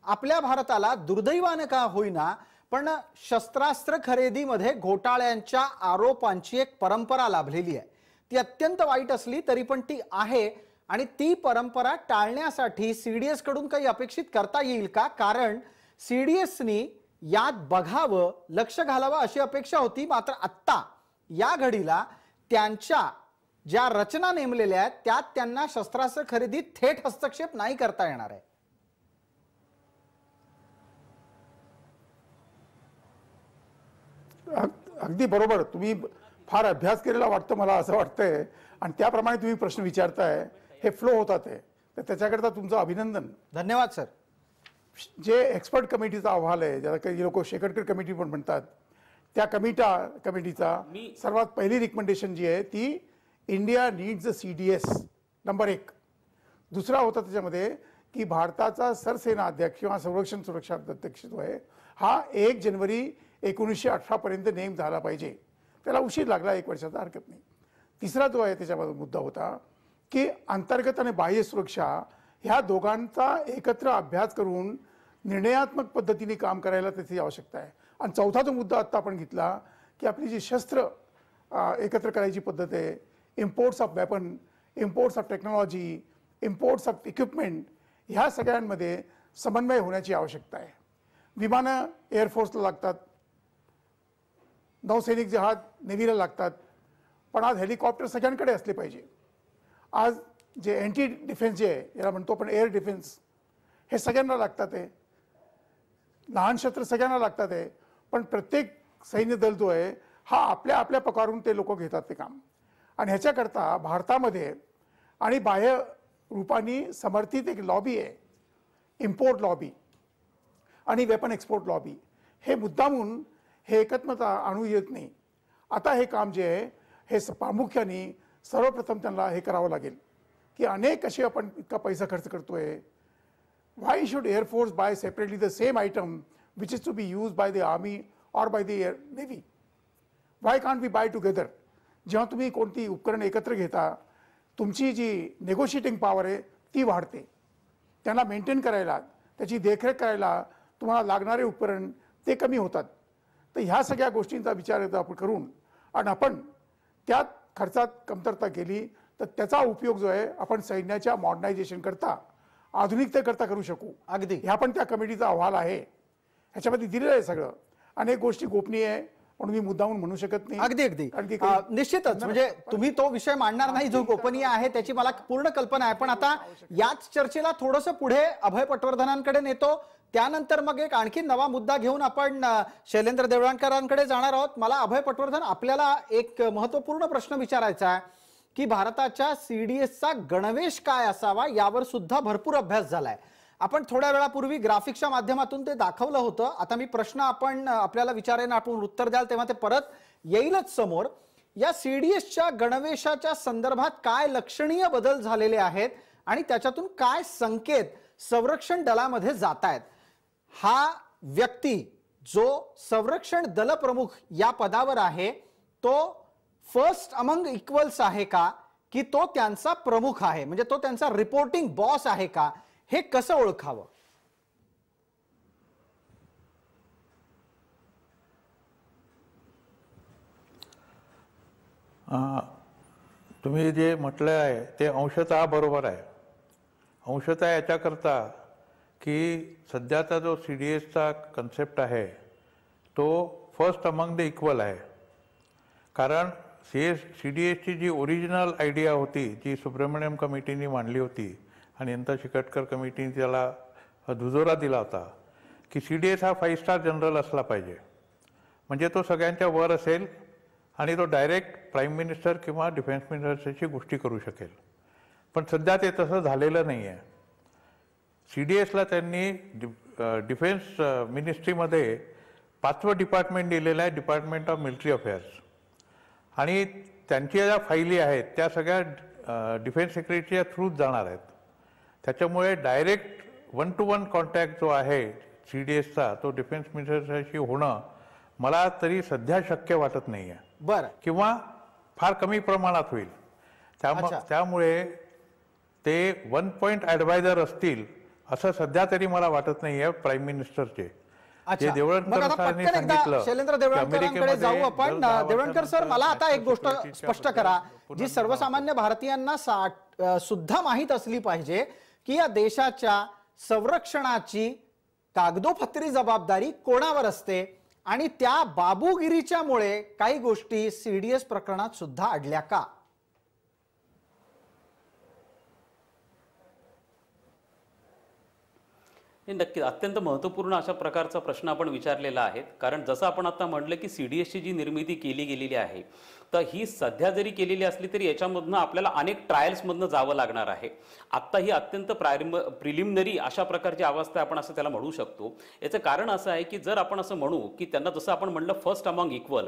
आपल्या भारताला दुर्दैवाने का होईना पण शस्त्रास्त्र खरेदीमध्ये घोटाळ्यांच्या आरोपांची एक परंपरा लाभलेली आहे. ती अत्यंत वाईट असली तरी पण ती आहे, आणि ती परंपरा टाळण्यासाठी CDS कडून काही अपेक्षित करता येईल का? कारण CDSनी यात बघावं, लक्ष घालावं अशी अपेक्षा होती. मात्र आत्ता या घडीला त्यांच्या ज्या रचना नेमलेल्या आहेत त्यात त्यांना शस्त्रास्त्र खरेदीत थेट हस्तक्षेप नाही करता येणार आहे. अगदी बरोबर. तुम्ही फार अभ्यास केलेला वाटतं मला, असं वाटतंय, आणि त्याप्रमाणे तुम्ही प्रश्न विचारताय, हे फ्लो होतात आहे, तर त्याच्याकरता तुमचं अभिनंदन. धन्यवाद सर. जे एक्सपर्ट कमिटीचा अहवाल आहे, ज्याला काही लोक शेकटकर कमिटी पण म्हणतात, त्या कमिटीचा सर्वात पहिली रिकमेंडेशन जी आहे ती India needs a CDS number 1. दुसरा होता त्याच्यामध्ये की भारताचा सरसेना अध्यक्ष किंवा संरक्षण सुरक्षा अध्यक्ष जो आहे हा 1 जानेवारी 1918 पर्यंत नेम झाला पाहिजे. त्याला उशीर लागला, 1 वर्षाचा, हरकत नाही. तिसरा जो आहे त्याच्यामध्ये मुद्दा होता की अंतर्गत आणि बाह्य सुरक्षा ह्या दोघांचा एकत्र अभ्यास करून निर्णयात्मक पद्धतीने काम करायला त्याची आवश्यकता आहे. आणि चौथा जो मुद्दा आत्ता आपण घेतला की आपली जी शस्त्र एकत्र करायची पद्धत आहे, imports of weapon, imports of technology, imports of equipment, ह्या सगळ्यांमध्ये समन्वय होण्याची आवश्यकता आहे. विमानं एअरफोर्सला लागतात, नौसैनिक जहाज नेव्हीला लागतात, पण आज हेलिकॉप्टर सगळ्यांकडे असले पाहिजे. आज जे एंटी डिफेन्स जे आहे, याला म्हणतो आपण एअर डिफेन्स, हे सगळ्यांना लागतात आहे. लहान शस्त्र सगळ्यांना लागतात आहे, पण प्रत्येक सैन्य दल जो आहे हा आपल्या आपल्या प्रकारून ते लोक घेतात ते काम. आणि ह्याच्याकरता भारतामध्ये आणि बाह्य रूपाने समर्थित एक लॉबी आहे, इम्पोर्ट लॉबी. आणि वेपन एक्सपोर्ट लॉबी हे मुद्दामून हे एकत्मता आणू येत नाही. आता हे काम जे आहे हे प्रामुख्याने सर्वप्रथम त्यांना हे करावं लागेल की अनेक असे आपण इतका पैसा खर्च करतोय. Why should air force buy separately the same item which is to be use by the army or by the air navy? Why can't be buy together? जेव्हा तुम्ही कोणती उपकरण एकत्र घेता तुमची जी नेगोशिएटिंग पॉवर आहे ती वाढते. त्यांना मेंटेन करायला त्याची देखरेख करायला तुम्हाला लागणारे उपकरण ते कमी होतात. तर ह्या सगळ्या गोष्टींचा विचार एकदा आपण करून आणि आपण त्यात खर्चात कमतरता केली तर त्याचा उपयोग जो आहे आपण सैन्याच्या मॉडर्नायझेशन करता आधुनिकतेकरता करू शकू. अगदी. ह्या पण त्या कमिटीचा अहवाल आहे, ह्याच्यामध्ये दिलेलं आहे सगळं. अनेक गोष्टी गोपनीय आहे म्हणून मी मुद्दामून म्हणू शकत नाही. अगदी अगदी कारण की निश्चितच म्हणजे तुम्ही तो विषय मांडणार नाही जो गोपनीय आहे त्याची मला पूर्ण कल्पना आहे. पण आता याच चर्चेला थोडंसं पुढे अभय पटवर्धनांकडे नेतो. त्यानंतर मग एक आणखी नवा मुद्दा घेऊन आपण शैलेंद्र देवळणकरांकडे जाणार आहोत. मला अभय पटवर्धन आपल्याला एक महत्वपूर्ण प्रश्न विचारायचा आहे की भारताच्या सीडीएसचा गणवेश काय असावा यावर सुद्धा भरपूर अभ्यास झालाय. आपण थोड्या वेळापूर्वी ग्राफिक्सच्या माध्यमातून ते दाखवलं होतं. आता मी प्रश्न आपण आपल्याला विचारेन, आपण उत्तर द्याल तेव्हा ते परत येईलच समोर. या सीडीएसच्या गणवेशाच्या संदर्भात काय लक्षणीय बदल झालेले आहेत आणि त्याच्यातून काय संकेत संरक्षण दलामध्ये जात आहेत? हा व्यक्ती जो संरक्षण दल प्रमुख या पदावर आहे तो फर्स्ट अमंग इक्वल्स आहे का की तो त्यांचा प्रमुख आहे, म्हणजे तो त्यांचा रिपोर्टिंग बॉस आहे का, हे कसं ओळखावं? तुम्ही जे म्हटलं आहे ते अंशतः बरोबर आहे. अंशतः याच्याकरता की सध्याचा जो सीडीएसचा कन्सेप्ट आहे तो फर्स्ट अमंग द इक्वल आहे. कारण सीडीएसची जी ओरिजिनल आयडिया होती जी सुब्रमण्यम कमिटीने मांडली होती आणि नंतर शिकटकर कमिटीने त्याला दुजोरा दिला होता की सीडीएस हा 5 स्टार जनरल असला पाहिजे, म्हणजे तो सगळ्यांच्या वर असेल आणि तो डायरेक्ट प्राईम मिनिस्टर किंवा डिफेन्स मिनिस्टरची गोष्टी करू शकेल. पण सध्या ते तसं झालेलं नाही आहे. सीडीएसला त्यांनी डिफेन्स मिनिस्ट्रीमध्ये 5वं डिपार्टमेंट दिलेलं आहे, डिपार्टमेंट ऑफ मिलिटरी अफेअर्स. आणि त्यांच्या ज्या फायली आहेत त्या सगळ्या डिफेन्स सेक्रेटरीच्या थ्रूच जाणार आहेत. त्याच्यामुळे डायरेक्ट 1-to-1 कॉन्टॅक्ट जो आहे सीडीएसचा तो डिफेन्स मिनिस्टरशी होणं मला तरी सध्या शक्य वाटत नाही आहे. बरं. किंवा फार कमी प्रमाणात होईल. त्यामुळे ते 1 पॉइंट ॲडवायझर असतील असं सध्या तरी मला वाटत नाही आहे प्राईम मिनिस्टरचे. शैलेंद्र देवळणकरांकडे जाऊ आपण. देवळणकर सर, मला आता एक गोष्ट स्पष्ट करा जी सर्वसामान्य भारतीयांना सुद्धा माहीत असली पाहिजे की या देशाच्या संरक्षणाची कागदोपत्री जबाबदारी कोणावर असते आणि त्या बाबूगिरीच्यामुळे काही गोष्टी सीडीएस प्रकरणात सुद्धा अडल्या का? हे नक्कीच अत्यंत महत्त्वपूर्ण अशा प्रकारचा प्रश्न आपण विचारलेला आहे. कारण जसं आपण आता म्हटलं की सीडीएसची जी निर्मिती केली गेलेली आहे तर ही सध्या जरी केलेली असली तरी याच्यामधनं आपल्याला अनेक ट्रायल्समधनं जावं लागणार आहे. आत्ता ही अत्यंत प्रिलिमिनरी अशा प्रकारची अवस्था आपण असं त्याला म्हणू शकतो. याचं कारण असं आहे की जर आपण असं म्हणू की त्यांना जसं आपण म्हणलं फर्स्ट अमंग इक्वल,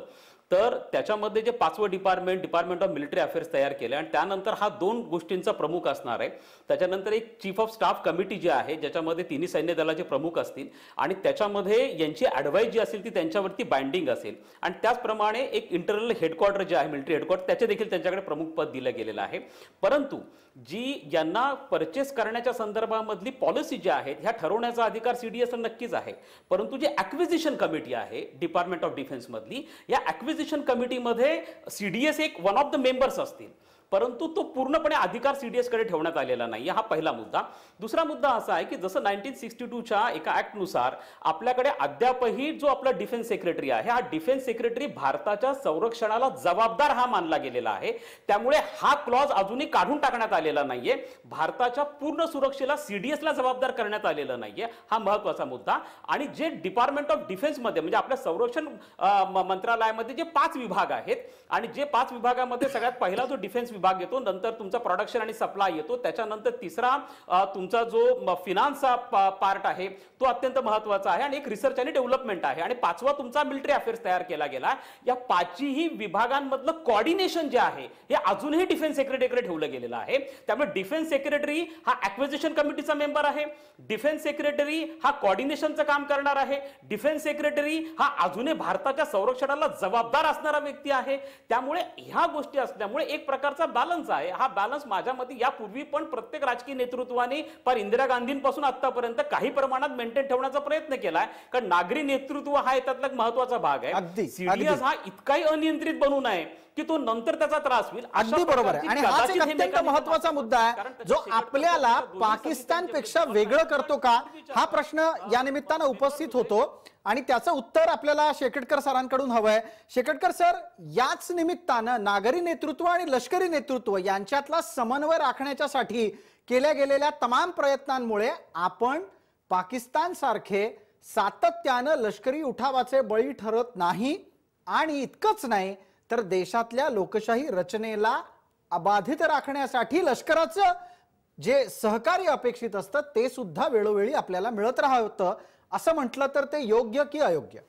तर त्याच्यामध्ये जे 5वं डिपार्टमेंट ऑफ मिलिटरी अफेअर्स तयार केलं आणि त्यानंतर हा 2 गोष्टींचा प्रमुख असणार आहे. त्याच्यानंतर एक चीफ ऑफ स्टाफ कमिटी जी आहे ज्याच्यामध्ये तिन्ही सैन्य दलाचे प्रमुख असतील आणि त्याच्यामध्ये यांची ॲडवाईस जी असेल ती त्यांच्यावरती बाइंडिंग असेल. आणि त्याचप्रमाणे एक इंटरनल हेडक्वार्टर जे आहे मिलिटरी हेडक्वार्टर त्याचे देखील त्यांच्याकडे प्रमुख पद दिलं गेलेलं आहे. परंतु जी यांना परचेस करण्याच्या संदर्भामधली पॉलिसी जी आहेत ह्या ठरवण्याचा अधिकार सीडीएसला नक्कीच आहे. परंतु जी ॲक्विजिशन कमिटी आहे डिपार्टमेंट ऑफ डिफेन्स मधली, या ॲक्विजिशन कमिटीमध्ये सीडीएस एक वन ऑफ द मेंबर्स असतील, परंतु तो पूर्णपणे अधिकार सीडीएस कडे ठेवण्यात आलेला नाही. हा पहिला मुद्दा. दुसरा मुद्दा असा आहे की जसं 1962च्या एका ऍक्टनुसार आपल्याकडे अद्यापही जो आपला डिफेन्स सेक्रेटरी आहे हा डिफेन्स सेक्रेटरी भारताच्या संरक्षणाला जबाबदार हा मानला गेलेला आहे. त्यामुळे हा क्लॉज अजूनही काढून टाकण्यात आलेला नाहीये. भारताच्या पूर्ण सुरक्षेला सीडीएसला जबाबदार करण्यात आलेलं नाहीये. हा महत्वाचा मुद्दा. आणि जे डिपार्टमेंट ऑफ डिफेन्स मध्ये म्हणजे आपल्या संरक्षण मंत्रालयामध्ये जे 5 विभाग आहेत आणि जे 5 विभागामध्ये सगळ्यात पहिला जो डिफेन्स विभाग विभाग येतो, नंतर तुमचा प्रोडक्शन आणि सप्लाय येतो, त्याच्यानंतर तिसरा तुमचा जो फिनान्सचा पार्ट आहे तो अत्यंत महत्वाचा आहे, आणि एक रिसर्च आणि डेव्हलपमेंट आहे, आणि पाचवा तुमचा मिलिटरी अफेअर्स तयार केला गेला. या पाचही विभागांमधलं कोऑर्डिनेशन जे आहे हे अजूनही डिफेन्स सेक्रेटरीकडे ठेवलं गेलेलं आहे. त्यामुळे डिफेन्स सेक्रेटरी हा ॲक्विजिशन कमिटीचा मेंबर आहे, डिफेन्स सेक्रेटरी हा कोऑर्डिनेशनचं काम करणार आहे, डिफेन्स सेक्रेटरी हा अजूनही भारताच्या संरक्षणाला जबाबदार असणारा व्यक्ती आहे. त्यामुळे ह्या गोष्टी असल्यामुळे एक प्रकारचा बॅलन्स आहे. हा बॅलन्स माझ्या मते यापूर्वी पण प्रत्येक राजकीय नेतृत्वाने पर इंदिरा गांधींपासून आतापर्यंत काही प्रमाणात मेंटेन ठेवण्याचा प्रयत्न केलाय, कारण नागरी नेतृत्व हा त्यातला एक महत्वाचा भाग आहे. सीडीएस हा इतकाही अनियंत्रित बनू नये की तो नंतर त्याचा त्रास होईल. अगदी बरोबर आहे. आणि हाच एक अत्यंत महत्वाचा मुद्दा आहे जो आपल्याला पाकिस्तानपेक्षा वेगळं करतो का, हा प्रश्न या निमित्तानं उपस्थित होतो, आणि त्याचं उत्तर आपल्याला शेकटकर सरांकडून हवंय. शेकटकर सर, याच निमित्तानं नागरी नेतृत्व आणि लष्करी नेतृत्व यांच्यातला समन्वय राखण्यासाठी केल्या गेलेल्या तमाम प्रयत्नांमुळे आपण पाकिस्तान सारखे सातत्यानं लष्करी उठावाचे बळी ठरत नाही, आणि इतकंच नाही तर देशातल्या लोकशाही रचनेला अबाधित राखण्यासाठी लष्कराचं जे सहकार्य अपेक्षित असतं ते सुद्धा वेळोवेळी आपल्याला मिळत राहतं. असं म्हटलं तर ते योग्य की अयोग्य?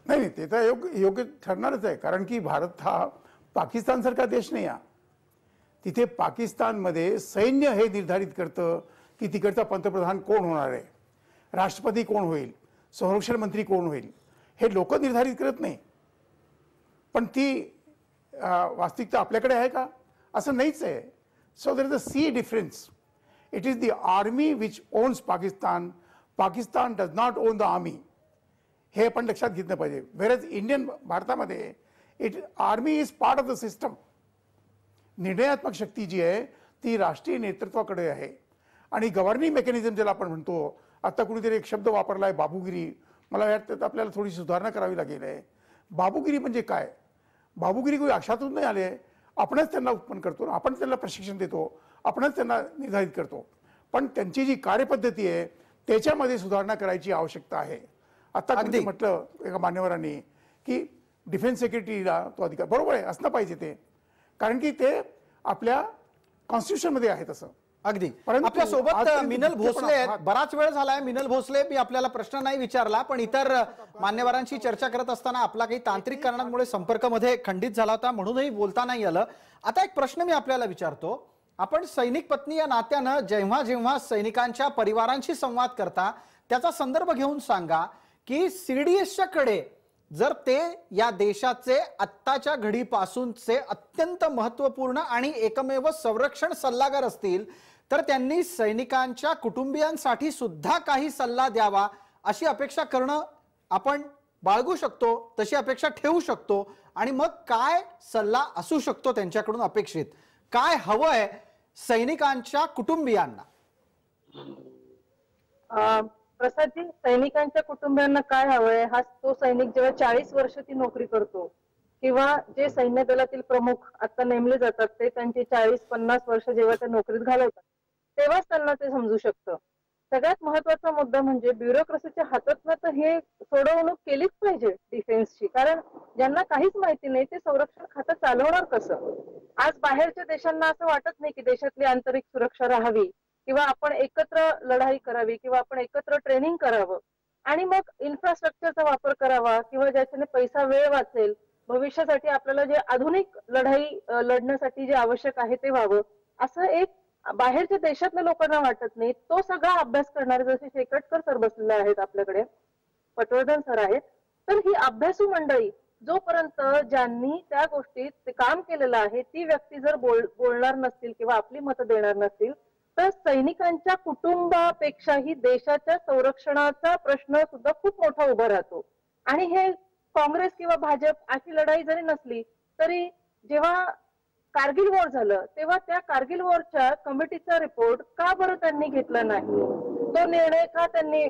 नाही, ते तर योग्य ठरणारच आहे, कारण की भारत हा पाकिस्तान सारखा देश नाही आहे. तिथे पाकिस्तानमध्ये सैन्य हे निर्धारित करतं की तिकडचा पंतप्रधान कोण होणार आहे, राष्ट्रपती कोण होईल, संरक्षण मंत्री कोण होईल, हे लोक निर्धारित करत नाही. पण ती वास्तविकता आपल्याकडे आहे का? असं नाहीच आहे. So there is a sea difference. It is the army which owns Pakistan. Pakistan does not own the army. हे आपण लक्षात घेतलं पाहिजे. व्हेअरएज इंडियन भारतामध्ये army is part of the system. निर्णयात्मक शक्ती जी आहे ती राष्ट्रीय नेतृत्वाकडे आहे, आणि गव्हर्निंग मेकॅनिझम ज्याला आपण म्हणतो, आता कुणीतरी एक शब्द वापरला आहे बाबूगिरी. मला वाटतं आपल्याला थोडीशी सुधारणा करावी लागेल आहे. बाबूगिरी म्हणजे काय? बाबूगिरी कोणी अशातून नाही आले, आपणच त्यांना उत्पन्न करतो, आपण त्यांना प्रशिक्षण देतो, आपणच त्यांना निर्धारित करतो. पण त्यांची जी कार्यपद्धती आहे त्याच्यामध्ये सुधारणा करायची आवश्यकता आहे. आता अगदी म्हटलं एका मान्यवरांनी की डिफेन्स सेक्रेटरीला तो अधिकार, बरोबर आहे, असणं पाहिजे ते, कारण की ते आपल्या कॉन्स्टिट्यूशनमध्ये आहे तसं. अगदी. आपल्या सोबत मिनल भोसले आहेत. बराच वेळ झालाय मिनल भोसले, मी आपल्याला प्रश्न नाही विचारला, पण इतर मान्यवरांशी चर्चा करत असताना आपला काही तांत्रिक कारणांमुळे संपर्कामध्ये खंडित झाला होता, म्हणूनही बोलता नाही आलं. आता एक प्रश्न मी आपल्याला विचारतो. आपण सैनिक पत्नी या नात्यानं जेव्हा जेव्हा सैनिकांच्या परिवारांशी संवाद करता त्याचा संदर्भ घेऊन सांगा की सीडीएसच्या कडे जर ते या देशाचे आत्ताच्या घडीपासूनचे अत्यंत महत्त्वपूर्ण आणि एकमेव संरक्षण सल्लागार असतील तर त्यांनी सैनिकांच्या कुटुंबियांसाठी सुद्धा काही सल्ला द्यावा अशी अपेक्षा करणं आपण बाळगू शकतो, तशी अपेक्षा ठेवू शकतो. आणि मग काय सल्ला असू शकतो त्यांच्याकडून अपेक्षित, काय हवंय सैनिकांच्या कुटुंबियांना? प्रसादजी, सैनिकांच्या कुटुंबियांना काय हवंय, हा तो सैनिक जेव्हा 40 वर्ष ती नोकरी करतो, किंवा जे सैन्य दलातील प्रमुख आता नेमले जातात ते त्यांची 40-50 वर्ष जेव्हा ते नोकरीत घालवतात तेव्हाच त्यांना ते समजू शकतं. सगळ्यात महत्वाचा मुद्दा म्हणजे ब्युरोक्रेसीच्या हातातनं तर हे सोडवणूक केलीच पाहिजे डिफेन्सची, कारण ज्यांना काहीच माहिती नाही ते संरक्षण खातं चालवणार कसं. आज बाहेरच्या देशांना असं वाटत नाही की देशातली आंतरिक सुरक्षा राहावी, किंवा आपण एकत्र लढाई करावी, किंवा आपण एकत्र ट्रेनिंग करावं आणि मग इन्फ्रास्ट्रक्चरचा वापर करावा, किंवा ज्याच्याने पैसा वेळ वाचेल, भविष्यासाठी आपल्याला जे आधुनिक लढाई लढण्यासाठी जे आवश्यक आहे ते व्हावं, असं एक बाहेरच्या देशातल्या लोकांना वाटत नाही. तो सगळा अभ्यास करणारे जसे शेकटकर सर बसलेले आहेत आपल्याकडे, पटवर्धन सर आहेत, तर ही अभ्यासू मंडळी जोपर्यंत ज्यांनी त्या गोष्टीत काम केलेलं आहे ती व्यक्ती जर बोलणार नसतील किंवा आपली मतं देणार नसतील तर सैनिकांच्या कुटुंबापेक्षाही देशाच्या संरक्षणाचा प्रश्न सुद्धा खूप मोठा उभा राहतो. आणि हे काँग्रेस किंवा भाजप अशी लढाई जरी नसली तरी जेव्हा कारगिल वॉर झालं तेव्हा त्या कारगिल वॉरच्या कमिटीचा रिपोर्ट का बरं त्यांनी घेतला नाही, तो निर्णय का त्यांनी,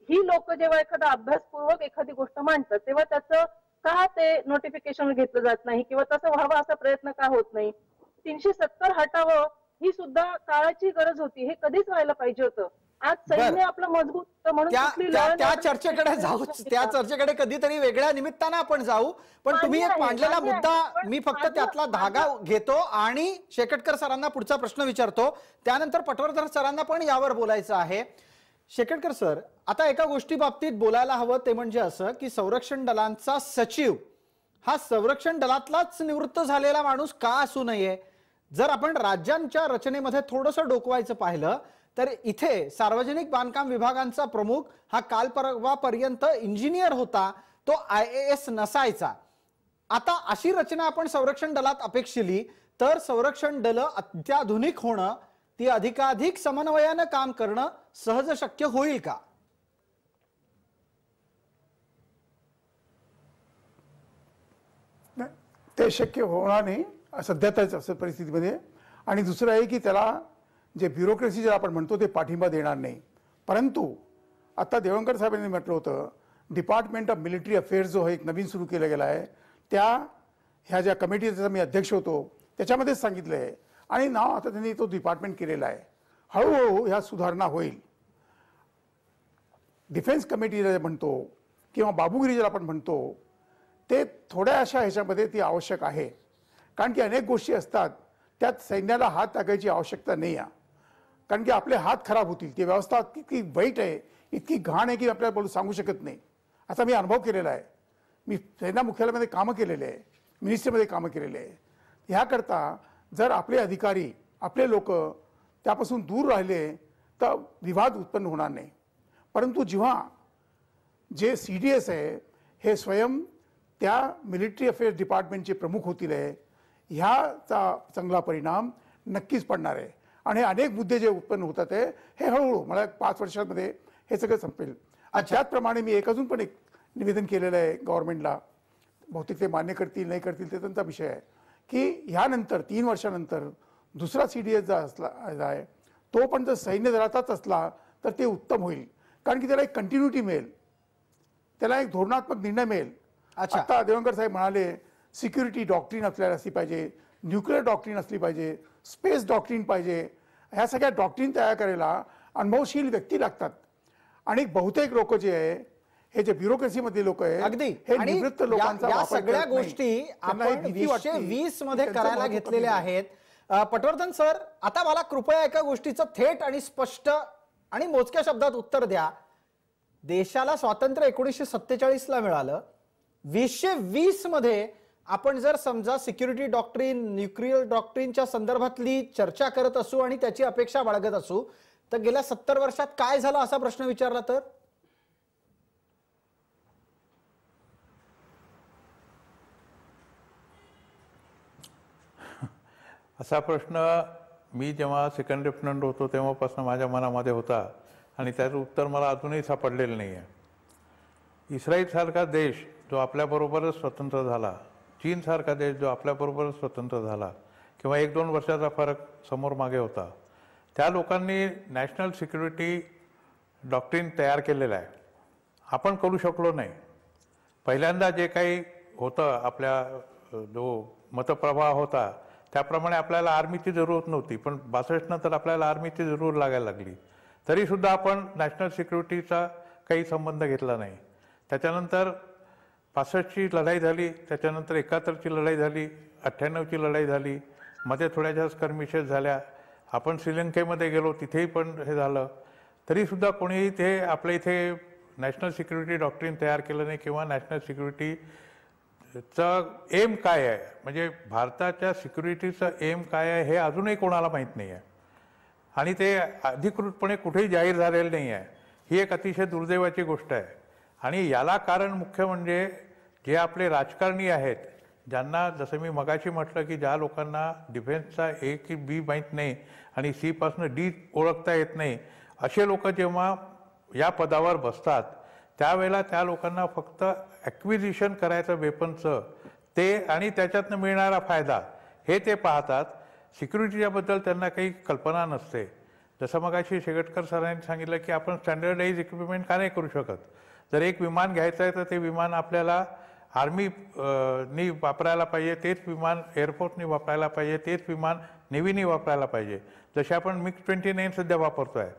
ही लोक जेव्हा एखादा अभ्यासपूर्वक एखादी गोष्ट मांडतात तेव्हा त्याचं का ते नोटिफिकेशन घेतलं जात नाही, किंवा तसं व्हावं असा प्रयत्न का होत नाही. 370 हटावं ही सुद्धा काळाची गरज होती, हे कधीच व्हायला पाहिजे होतं. आज सैन्य आपलं मजबूत होतं म्हणून त्या कुठली त्या लढण त्या आपण चर्चेकडे जाऊ, त्या चर्चेकडे कधीतरी वेगळ्या निमित्तानं आपण जाऊ. पण तुम्ही एक मान्य आहे, मांडलेला मान्य आहे. मुद्दा पण मी फक्त त्यातला धागा घेतो आणि शेकटकर सरांना पुढचा प्रश्न विचारतो. त्यानंतर पटवर्धन सरांना पण यावर बोलायचं आहे. शेकटकर सर, आता एका गोष्टी बाबतीत बोलायला हवं, ते म्हणजे असं की संरक्षण दलांचा सचिव हा संरक्षण दलातलाच निवृत्त झालेला माणूस का असू नये? जर आपण राज्यांच्या रचनेमध्ये थोडंसं डोकवायचं पाहिलं तर इथे सार्वजनिक बांधकाम विभागांचा प्रमुख हा काल परवापर्यंत इंजिनियर होता, तो IAS नसायचा. आता अशी रचना आपण संरक्षण दलात अपेक्षिली तर संरक्षण दल अत्याधुनिक होणं, ती अधिकाधिक समन्वयानं काम करणं सहज शक्य होईल का? नाही, ते शक्य होणार नाही सध्याच्याच असं परिस्थितीमध्ये. आणि दुसरं आहे की त्याला जे ब्युरोक्रेसी जे आपण म्हणतो ते पाठिंबा देणार नाही. परंतु आता देवंकर साहेबांनी म्हटलं होतं डिपार्टमेंट ऑफ मिलिटरी अफेअर्स जो एक नवीन सुरू केला गेला आहे, त्या ह्या ज्या कमिटीचा मी अध्यक्ष होतो त्याच्यामध्येच सांगितलं आहे आणि नाव आता त्यांनी तो डिपार्टमेंट केलेला आहे. हळूहळू ह्या सुधारणा होईल. डिफेन्स कमिटी जे म्हणतो किंवा बाबूगिरी ज्याला आपण म्हणतो ते थोड्या अशा ह्याच्यामध्ये ती आवश्यक आहे. कारण की अनेक गोष्टी असतात त्यात सैन्याला हात टाकायची आवश्यकता नाही आहे. कारण की आपले हात खराब होतील. ती व्यवस्था इतकी वाईट आहे, इतकी घाण आहे की आपल्याला बोलू सांगू शकत नाही. असा मी अनुभव केलेला आहे. मी सेना मुख्यालयामध्ये कामं केलेले आहे, मिनिस्ट्रीमध्ये कामं केलेले आहे. ह्याकरता जर आपले अधिकारी आपले लोक त्यापासून दूर राहिले तर विवाद उत्पन्न होणार नाही. परंतु जेव्हा जे CDS आहे हे स्वयं त्या मिलिटरी अफेअर्स डिपार्टमेंटचे प्रमुख होतील आहे, ह्याचा चांगला परिणाम नक्कीच पडणार आहे. आणि अनेक मुद्दे जे उत्पन्न होतात आहे हे हळूहळू मला 5 वर्षांमध्ये हे सगळं संपेल. त्याचप्रमाणे मी अजून पण एक निवेदन केलेलं आहे गव्हर्नमेंटला. बहुतेक ते मान्य करतील नाही करतील ते त्यांचा विषय आहे की ह्यानंतर 3 वर्षानंतर दुसरा CDS जो असला आहे तो पण जर सैन्य दलाचाच असला तर ते उत्तम होईल. कारण की त्याला एक कंटिन्युटी मिळेल, त्याला एक धोरणात्मक निर्णय मिळेल. आता देवंकर साहेब म्हणाले सिक्युरिटी डॉक्ट्रीन आपल्याला असली पाहिजे, न्यूक्लिअर डॉक्ट्रीन असली पाहिजे, स्पेस डॉक्ट्रीन पाहिजे. ह्या सगळ्या डॉक्ट्रीन तयार करायला अनुभवशील व्यक्ती लागतात. आणि बहुतेक लोक जे आहे हे जे ब्युरोक्रेसीमधले लोक आहे अगदी हे निवृत्त लोकांचा या वापर सगळ्या करत नाही. गोष्टी त्यांना आपण एक भीती वाटते 2020 की मध्ये त्यांचं करायला महत्त्व घेतलेल्या कमी आहेत. पटवर्धन सर, आता मला कृपया एका गोष्टीचं थेट आणि स्पष्ट आणि मोजक्या शब्दात उत्तर द्या. देशाला स्वातंत्र्य 1947 ला मिळालं. 2020 मध्ये आपण जर समजा सिक्युरिटी डॉक्ट्रीन, न्यूक्लिअर डॉक्ट्रीनच्या संदर्भातली चर्चा करत असू आणि त्याची अपेक्षा बाळगत असू तर गेल्या 70 वर्षात काय झालं असा प्रश्न विचारला तर असा प्रश्न मी जेव्हा सेकंड लेफ्टनंट होतो तेव्हापासून माझ्या मनामध्ये होता आणि त्याचं उत्तर मला अजूनही सापडलेलं नाही आहे. इस्रायलसारखा देश जो आपल्याबरोबरच स्वतंत्र झाला, चीनसारखा देश जो आपल्याबरोबरच स्वतंत्र झाला किंवा 1-2 वर्षाचा फरक समोर मागे होता, त्या लोकांनी नॅशनल सिक्युरिटी डॉक्ट्रीन तयार केलेलं आहे. आपण करू शकलो नाही. पहिल्यांदा जे काही होतं आपल्या जो मतप्रवाह होता त्याप्रमाणे आपल्याला आर्मीची जरूरत नव्हती, पण 62 नंतर आपल्याला आर्मीची जरूर लागायला लागली. तरीसुद्धा आपण नॅशनल सिक्युरिटीचा काही संबंध घेतला नाही. त्याच्यानंतर 65ची लढाई झाली, त्याच्यानंतर 71ची लढाई झाली, 98ची लढाई झाली, मध्ये थोड्याशा स्कर्मिशेस झाल्या. आपण श्रीलंकेमध्ये गेलो, तिथेही पण हे झालं. तरीसुद्धा कोणीही ते आपल्या इथे नॅशनल सिक्युरिटी डॉक्ट्रीन तयार केलं नाही किंवा नॅशनल सिक्युरिटीचा एम काय आहे, म्हणजे भारताच्या सिक्युरिटीचं एम काय आहे हे अजूनही कोणाला माहीत नाही आहे आणि ते अधिकृतपणे कुठेही जाहीर झालेलं नाही आहे. ही एक अतिशय दुर्दैवाची गोष्ट आहे. आणि याला कारण मुख्य म्हणजे जे आपले राजकारणी आहेत, ज्यांना जसं मी मगाशी म्हटलं की ज्या लोकांना डिफेन्सचा A की B माहीत नाही आणि C पासून D ओळखता येत नाही, असे लोक जेव्हा या पदावर बसतात त्यावेळेला त्या लोकांना फक्त ॲक्विजिशन करायचं वेपनचं ते आणि त्याच्यातनं मिळणारा फायदा हे ते पाहतात. सिक्युरिटीच्याबद्दल त्यांना काही कल्पना नसते. जसं मगाशी शेगटकर सरांनी सांगितलं की आपण स्टँडर्डाइज इक्विपमेंट का नाही करू शकत. जर एक विमान घ्यायचं आहे तर ते विमान आपल्याला आर्मीनी वापरायला पाहिजे, तेच विमान एअरफोर्सनी वापरायला पाहिजे, तेच विमान नेव्हीनी वापरायला पाहिजे. जसे आपण MiG-29 सध्या वापरतो आहे.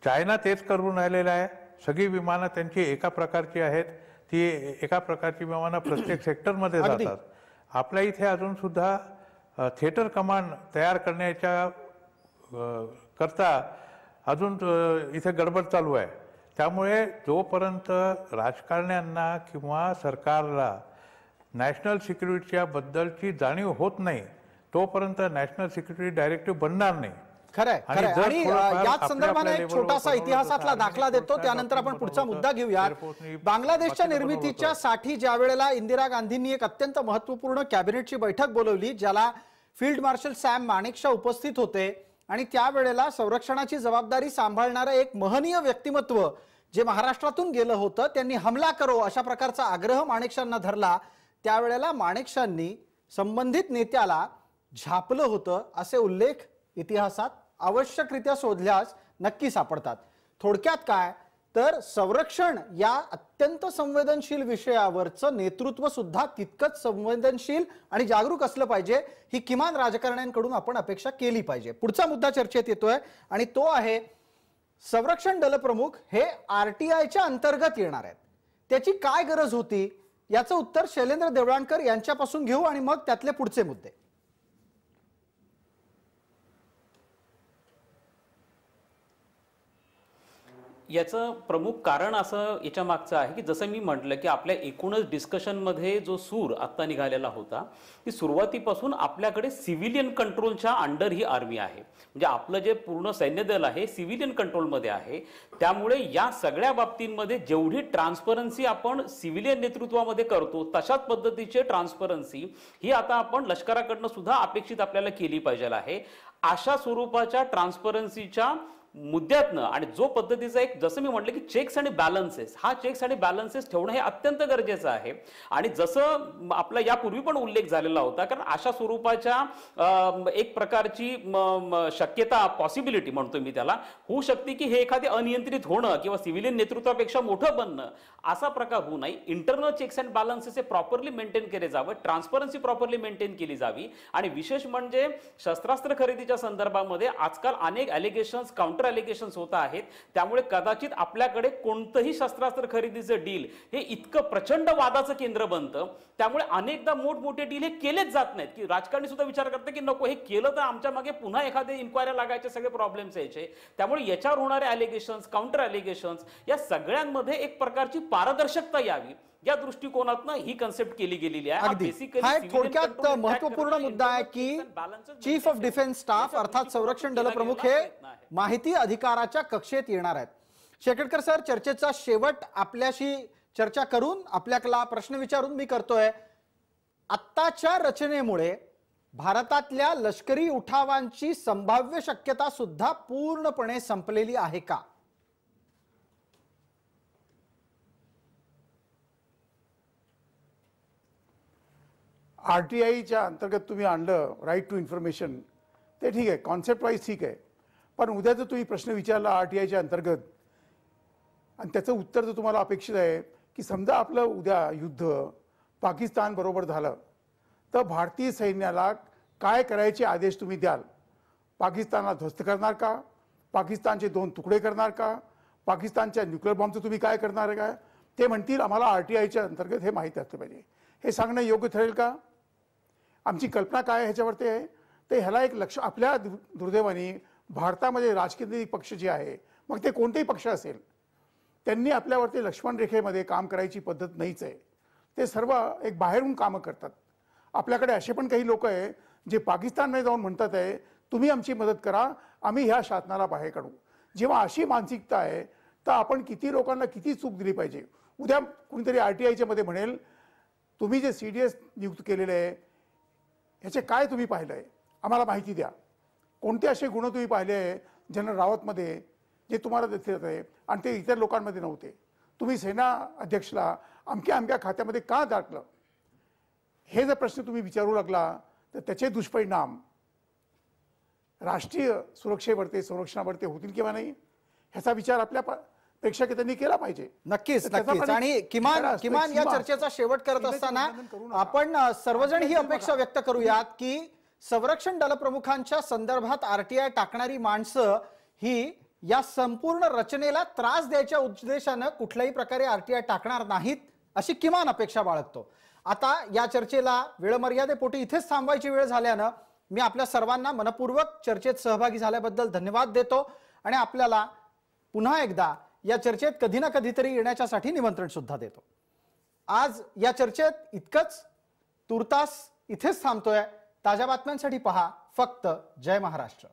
चायना तेच करून राहिलेलं आहे. सगळी विमानं त्यांची एका प्रकारची आहेत, ती एका प्रकारची विमानं प्रत्येक सेक्टरमध्ये अगदी. जातात. आपल्या इथे अजून सुद्धा थिएटर कमांड तयार करण्याच्या करता अजून इथे गडबड चालू आहे. त्यामुळे जोपर्यंत राजकारण्यांना किंवा सरकारला नॅशनल सिक्युरिटीच्या बद्दलची जाणीव होत नाही तोपर्यंत नॅशनल सिक्युरिटी डायरेक्टिव्ह बनणार नाही. खरंय आणि खरंय. जर आणि थोडंफार याच आपल्या संदर्भाने एक लेवलवर छोटासा बनवलं इतिहासातला तर दाखला आर्मी देतो, त्यानंतर आपण पुढचा मुद्दा घेऊयात. एअरफोर्सनी बांगलादेशच्या बाकीचं निर्मितीच्या बनवलं साठी ज्या वेळेला इंदिरा गांधींनी एक अत्यंत महत्वपूर्ण कॅबिनेटची बैठक बोलवली, ज्याला फील्ड मार्शल सॅम माणेकशॉ उपस्थित होते, आणि त्यावेळेला संरक्षणाची जबाबदारी सांभाळणारं एक महनीय व्यक्तिमत्व जे महाराष्ट्रातून गेलं होतं, त्यांनी हमला करो अशा प्रकारचा आग्रह माणेकशॉंना धरला. त्यावेळेला माणेकशॉंनी संबंधित नेत्याला झापलं होतं असे उल्लेख इतिहासात आवश्यकरित्या शोधल्यास नक्की सापडतात. थोडक्यात काय तर संरक्षण या अत्यंत संवेदनशील विषयावरचं नेतृत्व सुद्धा तितकंच संवेदनशील आणि जागरूक असलं पाहिजे, ही किमान राजकारण्यांकडून आपण अपेक्षा केली पाहिजे. पुढचा मुद्दा चर्चेत येतोय आणि तो आहे संरक्षण दल प्रमुख हे RTIच्या अंतर्गत येणार आहेत. त्याची काय गरज होती याचं उत्तर शैलेंद्र देवळाणकर यांच्यापासून घेऊ आणि मग त्यातले पुढचे मुद्दे. याचं प्रमुख कारण असं याच्या मागचं आहे की जसं मी म्हटलं की आपल्या एकूणच डिस्कशनमध्ये जो सूर आत्ता निघालेला होता की सुरुवातीपासून आपल्याकडे सिव्हिलियन कंट्रोलच्या अंडर ही आर्मी आहे. म्हणजे आपलं जे पूर्ण सैन्य दल आहे सिव्हिलियन कंट्रोलमध्ये आहे. त्यामुळे या सगळ्या बाबतींमध्ये जेवढी ट्रान्सपरन्सी आपण सिव्हिलियन नेतृत्वामध्ये करतो तशाच पद्धतीचे ट्रान्सपरन्सी ही आता आपण लष्कराकडनं सुद्धा अपेक्षित आपल्याला केली पाहिजे आहे. अशा स्वरूपाच्या ट्रान्सपरन्सीच्या मुद्द्यातनं आणि जो पद्धतीचा एक जसं मी म्हटलं की चेक्स आणि बॅलन्सेस, हा चेक्स आणि बॅलन्सेस ठेवणं हे अत्यंत गरजेचं आहे. आणि जसं आपला यापूर्वी पण उल्लेख झालेला होता, कारण अशा स्वरूपाच्या एक प्रकारची शक्यता पॉसिबिलिटी म्हणतो मी त्याला होऊ शकते की हे एखादे अनियंत्रित होणं किंवा सिव्हिलियन नेतृत्वापेक्षा मोठं बनणं असा प्रकार होऊ नये. इंटरनल चेक्स अँड बॅलन्सेस हे प्रॉपरली मेंटेन केले जावं, ट्रान्सपरन्सी प्रॉपरली मेंटेन केली जावी. आणि विशेष म्हणजे शस्त्रास्त्र खरेदीच्या संदर्भामध्ये आजकाल अनेक ॲलिगेशन्स काउंटर ॲलिगेशन्स होत आहेत. त्यामुळे कदाचित आपल्याकडे कोणतंही शस्त्रास्त्र खरेदीचं डील हे इतकं प्रचंड वादाचं केंद्र बनतं. त्यामुळे अनेकदा मोठमोठे डील हे केलेच जात नाहीत की राजकारणी सुद्धा विचार करतात की नको हे केलं तर आमच्या मागे पुन्हा एखादे इन्क्वायरी लागायचे, सगळे प्रॉब्लेम्स यायचे. त्यामुळे याच्यावर होणारे ॲलिगेशन्स काउंटर ॲलिगेशन्स या सगळ्यांमध्ये एक प्रकारची पारदर्शकता यावी या दृष्टिकोनातून ही कन्सेप्ट केली गेलेली आहे. हा एक थोडक्यात महत्वपूर्ण मुद्दा आहे की चीफ ऑफ डिफेन्स स्टाफ अर्थात संरक्षण दल प्रमुख हे माहिती अधिकाराच्या कक्षेत येणार आहेत. शेकटकर सर, चर्चेचा शेवट आपल्याशी चर्चा करून आपल्याला प्रश्न विचारून मी करतोय, आत्ताच्या रचनेमुळे भारतातल्या लष्करी उठावांची संभाव्य शक्यता सुद्धा पूर्णपणे संपलेली आहे का? RTIच्या अंतर्गत तुम्ही आणलं राईट टू इन्फॉर्मेशन, ते ठीक आहे, कॉन्सेप्ट वाईज ठीक आहे. पण उद्या जर तुम्ही प्रश्न विचारला RTIच्या अंतर्गत आणि त्याचं उत्तर जर तुम्हाला अपेक्षित आहे की समजा आपलं उद्या युद्ध पाकिस्तान बरोबर झालं तर भारतीय सैन्याला काय करायचे आदेश तुम्ही द्याल? पाकिस्तानला ध्वस्त करणार का? पाकिस्तानचे 2 तुकडे करणार का? पाकिस्तानच्या न्यूक्लिअर बॉम्बचं तुम्ही काय करणार आहे का? ते म्हणतील आम्हाला RTIच्या अंतर्गत हे माहीत असलं पाहिजे. हे सांगणं योग्य ठरेल का? आमची कल्पना काय ह्याच्यावरती आहे ते ह्याला एक लक्ष. आपल्या दुर्दैवाने भारतामध्ये राजकीय पक्ष जे आहे, मग ते कोणतेही पक्ष असेल, त्यांनी आपल्यावरती लक्ष्मण रेखेमध्ये काम करायची पद्धत नाहीच आहे. ते सर्व एक बाहेरून कामं करतात. आपल्याकडे असे पण काही लोक आहे जे पाकिस्तानमध्ये जाऊन म्हणतात आहे तुम्ही आमची मदत करा, आम्ही ह्या शासनाला बाहेर काढू. जेव्हा अशी मानसिकता आहे तर आपण किती लोकांना किती चूक दिली पाहिजे. उद्या कुणीतरी RTIच्या मध्ये म्हणेल तुम्ही जे CDS नियुक्त केलेले आहे ह्याचे काय तुम्ही पाहिलं आहे, आम्हाला माहिती द्या. कोणते असे गुण तुम्ही पाहिले आहे जनरल रावतमध्ये जे तुम्हाला दिसत आहे आणि ते इतर लोकांमध्ये नव्हते? तुम्ही सेना अध्यक्षला अमक्या खात्यामध्ये का टाकलं? हे जर प्रश्न तुम्ही विचारू लागला तर त्याचे दुष्परिणाम राष्ट्रीय सुरक्षेवरती संरक्षणावरती होतील किंवा नाही ह्याचा विचार आपल्या प्रेक्षकांनी केला पाहिजे. नक्कीच. आणि किमान या चर्चेचा शेवट करत असताना आपण सर्वजण ही अपेक्षा व्यक्त करूयात की संरक्षण दल प्रमुखांच्या संदर्भात RTI टाकणारी माणसं ही या संपूर्ण रचनेला त्रास द्यायच्या उद्देशानं कुठल्याही प्रकारे आरटीआय टाकणार नाहीत अशी किमान अपेक्षा बाळगतो. आता या चर्चेला वेळमर्यादेपोटी इथेच थांबवायची वेळ झाल्यानं मी आपल्या सर्वांना मनपूर्वक चर्चेत सहभागी झाल्याबद्दल धन्यवाद देतो आणि आपल्याला पुन्हा एकदा या चर्चेत कधी ना कधीतरी येण्याच्यासाठी निमंत्रण सुद्धा देतो. आज या चर्चेत इतकंच. तुर्तास इथेच थांबतोय. ताज्या बातम्यांसाठी पहा फक्त जय महाराष्ट्र.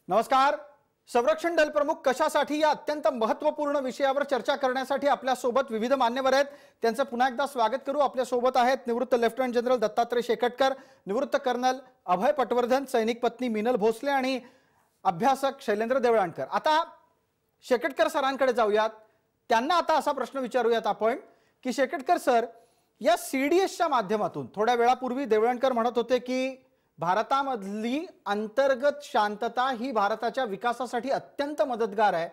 नमस्कार. संरक्षण दल प्रमुख कशासाठी या अत्यंत महत्त्वपूर्ण विषयावर चर्चा करण्यासाठी आपल्या सोबत विविध मान्यवर आहेत. त्यांचं पुन्हा एकदा स्वागत करू. आपल्या सोबत आहेत निवृत्त लेफ्टनंट जनरल दत्तात्रय शेकटकर, निवृत्त कर्नल अभय पटवर्धन, सैनिक पत्नी मीनल भोसले आणि अभ्यासक शैलेंद्र देवळाणकर. आता शेकटकर सरांकडे जाऊयात. त्यांना आता असा प्रश्न विचारूयात आपण की शेकटकर सर, या सीडीएसच्या माध्यमातून थोड्या वेळापूर्वी देवळाणकर म्हणत होते की भारतामधली अंतर्गत शांतता ही भारताच्या विकासासाठी अत्यंत मदतगार आहे.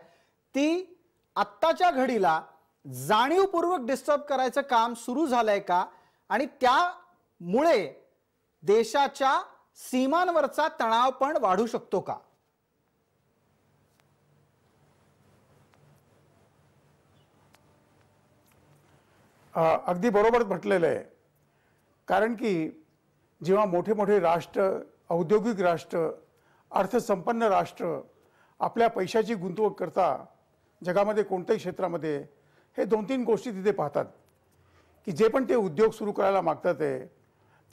ती आत्ताच्या घडीला जाणीवपूर्वक डिस्टर्ब करायचं काम सुरू झालंय का आणि त्यामुळे देशाच्या सीमांवरचा तणाव पण वाढू शकतो का? अगदी बरोबर म्हटलेलं आहे. कारण की जेव्हा मोठे मोठे राष्ट्र, औद्योगिक राष्ट्र, अर्थसंपन्न राष्ट्र आपल्या पैशाची गुंतवणूक करता जगामध्ये कोणत्याही क्षेत्रामध्ये, हे 2-3 गोष्टी तिथे पाहतात की जे पण ते उद्योग सुरू करायला मागतात आहे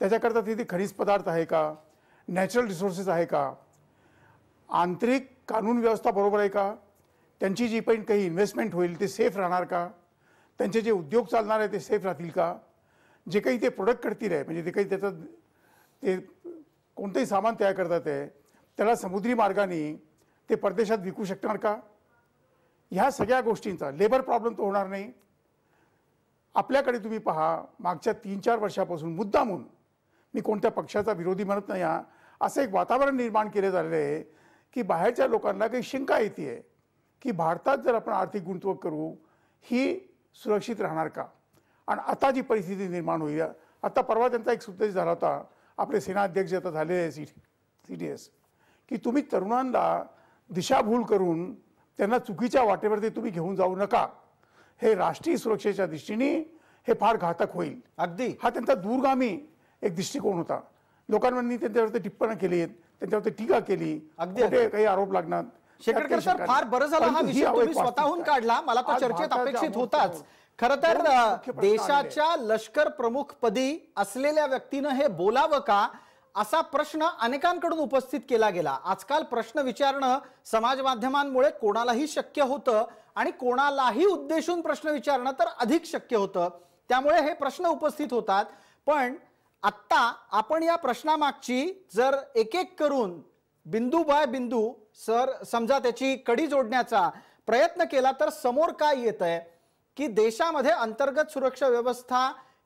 त्याच्याकरता तिथे खनिज पदार्थ आहे का, नॅचरल रिसोर्सेस आहे का, आंतरिक कानून व्यवस्था बरोबर आहे का, त्यांची जी पण काही इन्व्हेस्टमेंट होईल ते सेफ राहणार का, त्यांचे जे उद्योग चालणार आहे ते सेफ राहतील का, जे काही ते प्रोडक्ट करतील आहे म्हणजे ते काही त्याचं ते कोणतेही सामान तयार करतात आहे त्याला समुद्री मार्गाने ते परदेशात विकू शकणार का, ह्या सगळ्या गोष्टींचा लेबर प्रॉब्लेम तो होणार नाही. आपल्याकडे तुम्ही पहा, मागच्या 3-4 वर्षापासून मुद्दामून, मी कोणत्या पक्षाचा विरोधी म्हणत नाही, असं एक वातावरण निर्माण केले झालेलं आहे की बाहेरच्या लोकांना काही शंका येते आहे की भारतात जर आपण आर्थिक गुंतवणूक करू ही सुरक्षित राहणार का. आणि आता जी परिस्थिती निर्माण होईल, आता परवा त्यांचा एक सुद्धा झाला होता, आपले सेनाध्यक्ष आता झाले आहे सीडीएस, की तुम्ही तरुणांना दिशाभूल करून त्यांना चुकीच्या वाटेवरती तुम्ही घेऊन जाऊ नका. हे राष्ट्रीय सुरक्षेच्या दृष्टीने हे फार घातक होईल. अगदी हा त्यांचा दूरगामी एक दृष्टिकोन होता. लोकांनी त्यांच्यावरती टिप्पणी केली, त्यांच्यावरती टीका केली, अगदी काही आरोप लागणार. शेकटकर सर, फार बरं झालं हा विषय तुम्ही स्वतःहून काढला. मला तो चर्चेत अपेक्षित होताच. खरं तर देशाच्या लष्कर प्रमुख पदी असलेल्या व्यक्तीनं हे बोलावं का असा प्रश्न अनेकांकडून उपस्थित केला गेला. आजकाल प्रश्न विचारणं समाज माध्यमांमुळे कोणालाही शक्य होतं आणि कोणालाही उद्देशून प्रश्न विचारणं तर अधिक शक्य होतं. त्यामुळे हे प्रश्न उपस्थित होतात. पण आत्ता आपण या प्रश्नामागची जर एक एक करून बिंदू बाय बिंदू सर समजा त्याची कडी जोडण्याचा प्रयत्न केला तर समोर काय येतंय की देशामध्ये अंतर्गत सुरक्षा व्यवस्था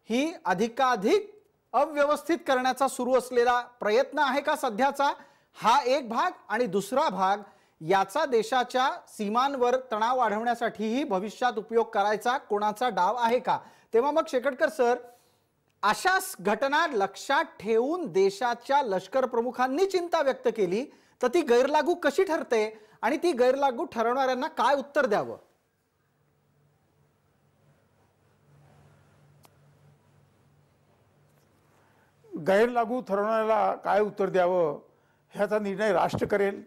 ही अधिकाधिक अव्यवस्थित करण्याचा सुरू असलेला प्रयत्न आहे का सध्याचा, हा एक भाग. आणि दुसरा भाग, याचा देशाच्या सीमांवर तणाव वाढवण्यासाठीही भविष्यात उपयोग करायचा कोणाचा डाव आहे का. तेव्हा मग शेकटकर सर, अशा घटना लक्षात ठेवून देशाच्या लष्कर प्रमुखांनी चिंता व्यक्त केली तर ती गैरलागू कशी ठरते आणि ती गैरलागू ठरवणाऱ्यांना काय उत्तर द्यावं? गैरलागू ठरवण्याला काय उत्तर द्यावं ह्याचा निर्णय राष्ट्र करेल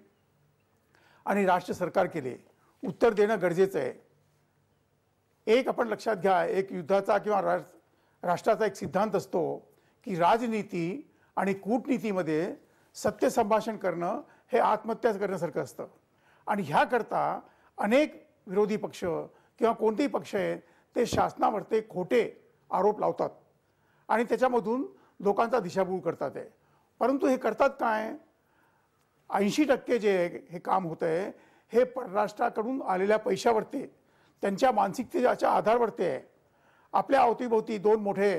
आणि राष्ट्र सरकार केले. उत्तर देणं गरजेचं आहे. एक आपण लक्षात घ्या, एक युद्धाचा किंवा राष्ट्राचा एक सिद्धांत असतो की राजनीती आणि कूटनीतीमध्ये सत्य संभाषण करणं हे आत्महत्या करण्यासारखं असतं. आणि ह्याकरता अनेक विरोधी पक्ष किंवा कोणतेही पक्ष आहेत ते शासनावर ते खोटे आरोप लावतात आणि त्याच्यामधून लोकांचा दिशाभूल करतात आहे. परंतु हे करतात काय, 80% जे हे काम होतं आहे हे परराष्ट्राकडून आलेल्या पैशावरती, त्यांच्या मानसिकतेच्या आधारावरती आहे. आपल्या अवतीभोवती दोन मोठे,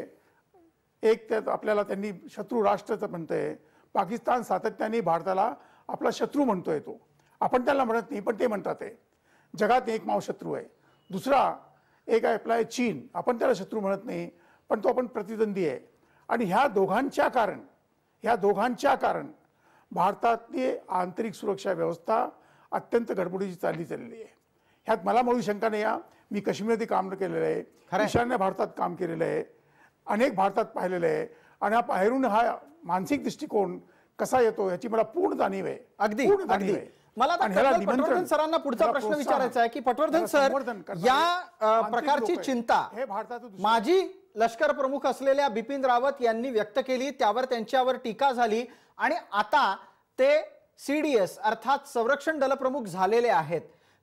एक त्यात आपल्याला त्यांनी शत्रू राष्ट्राचं म्हणतंय, पाकिस्तान सातत्याने भारताला आपला शत्रू म्हणतोय. तो आपण त्याला म्हणत नाही पण ते म्हणतात आहे. जगात एक महाशत्रू आहे. दुसरा एक आहे आपला चीन, आपण त्याला शत्रू म्हणत नाही पण तो आपण प्रतिद्वंदी आहे. आणि ह्या दोघांच्या कारण भारतातली आंतरिक सुरक्षा व्यवस्था अत्यंत गडबडीची चाललेली आहे. ह्यात मला मुळी शंका नाही. मी काश्मीरमध्ये काम केलेलं आहे, ईशान्य भारतात काम केलेलं आहे, अनेक भारतात पाहिलेलं आहे आणि हा बाहेरून हा मानसिक दृष्टिकोन कसा येतो याची मला पूर्ण जाणीव आहे. अगदी मला आता पटवर्धन सरांना पुढचा प्रश्न विचारायचा आहे की पटवर्धन सर, या प्रकारची चिंता माजी लष्कर प्रमुख असलेल्या बिपिन रावत यांनी व्यक्त केली, त्यावर त्यांच्यावर टीका झाली आणि आता ते CDS अर्थात संरक्षण दल प्रमुख झालेले आहेत.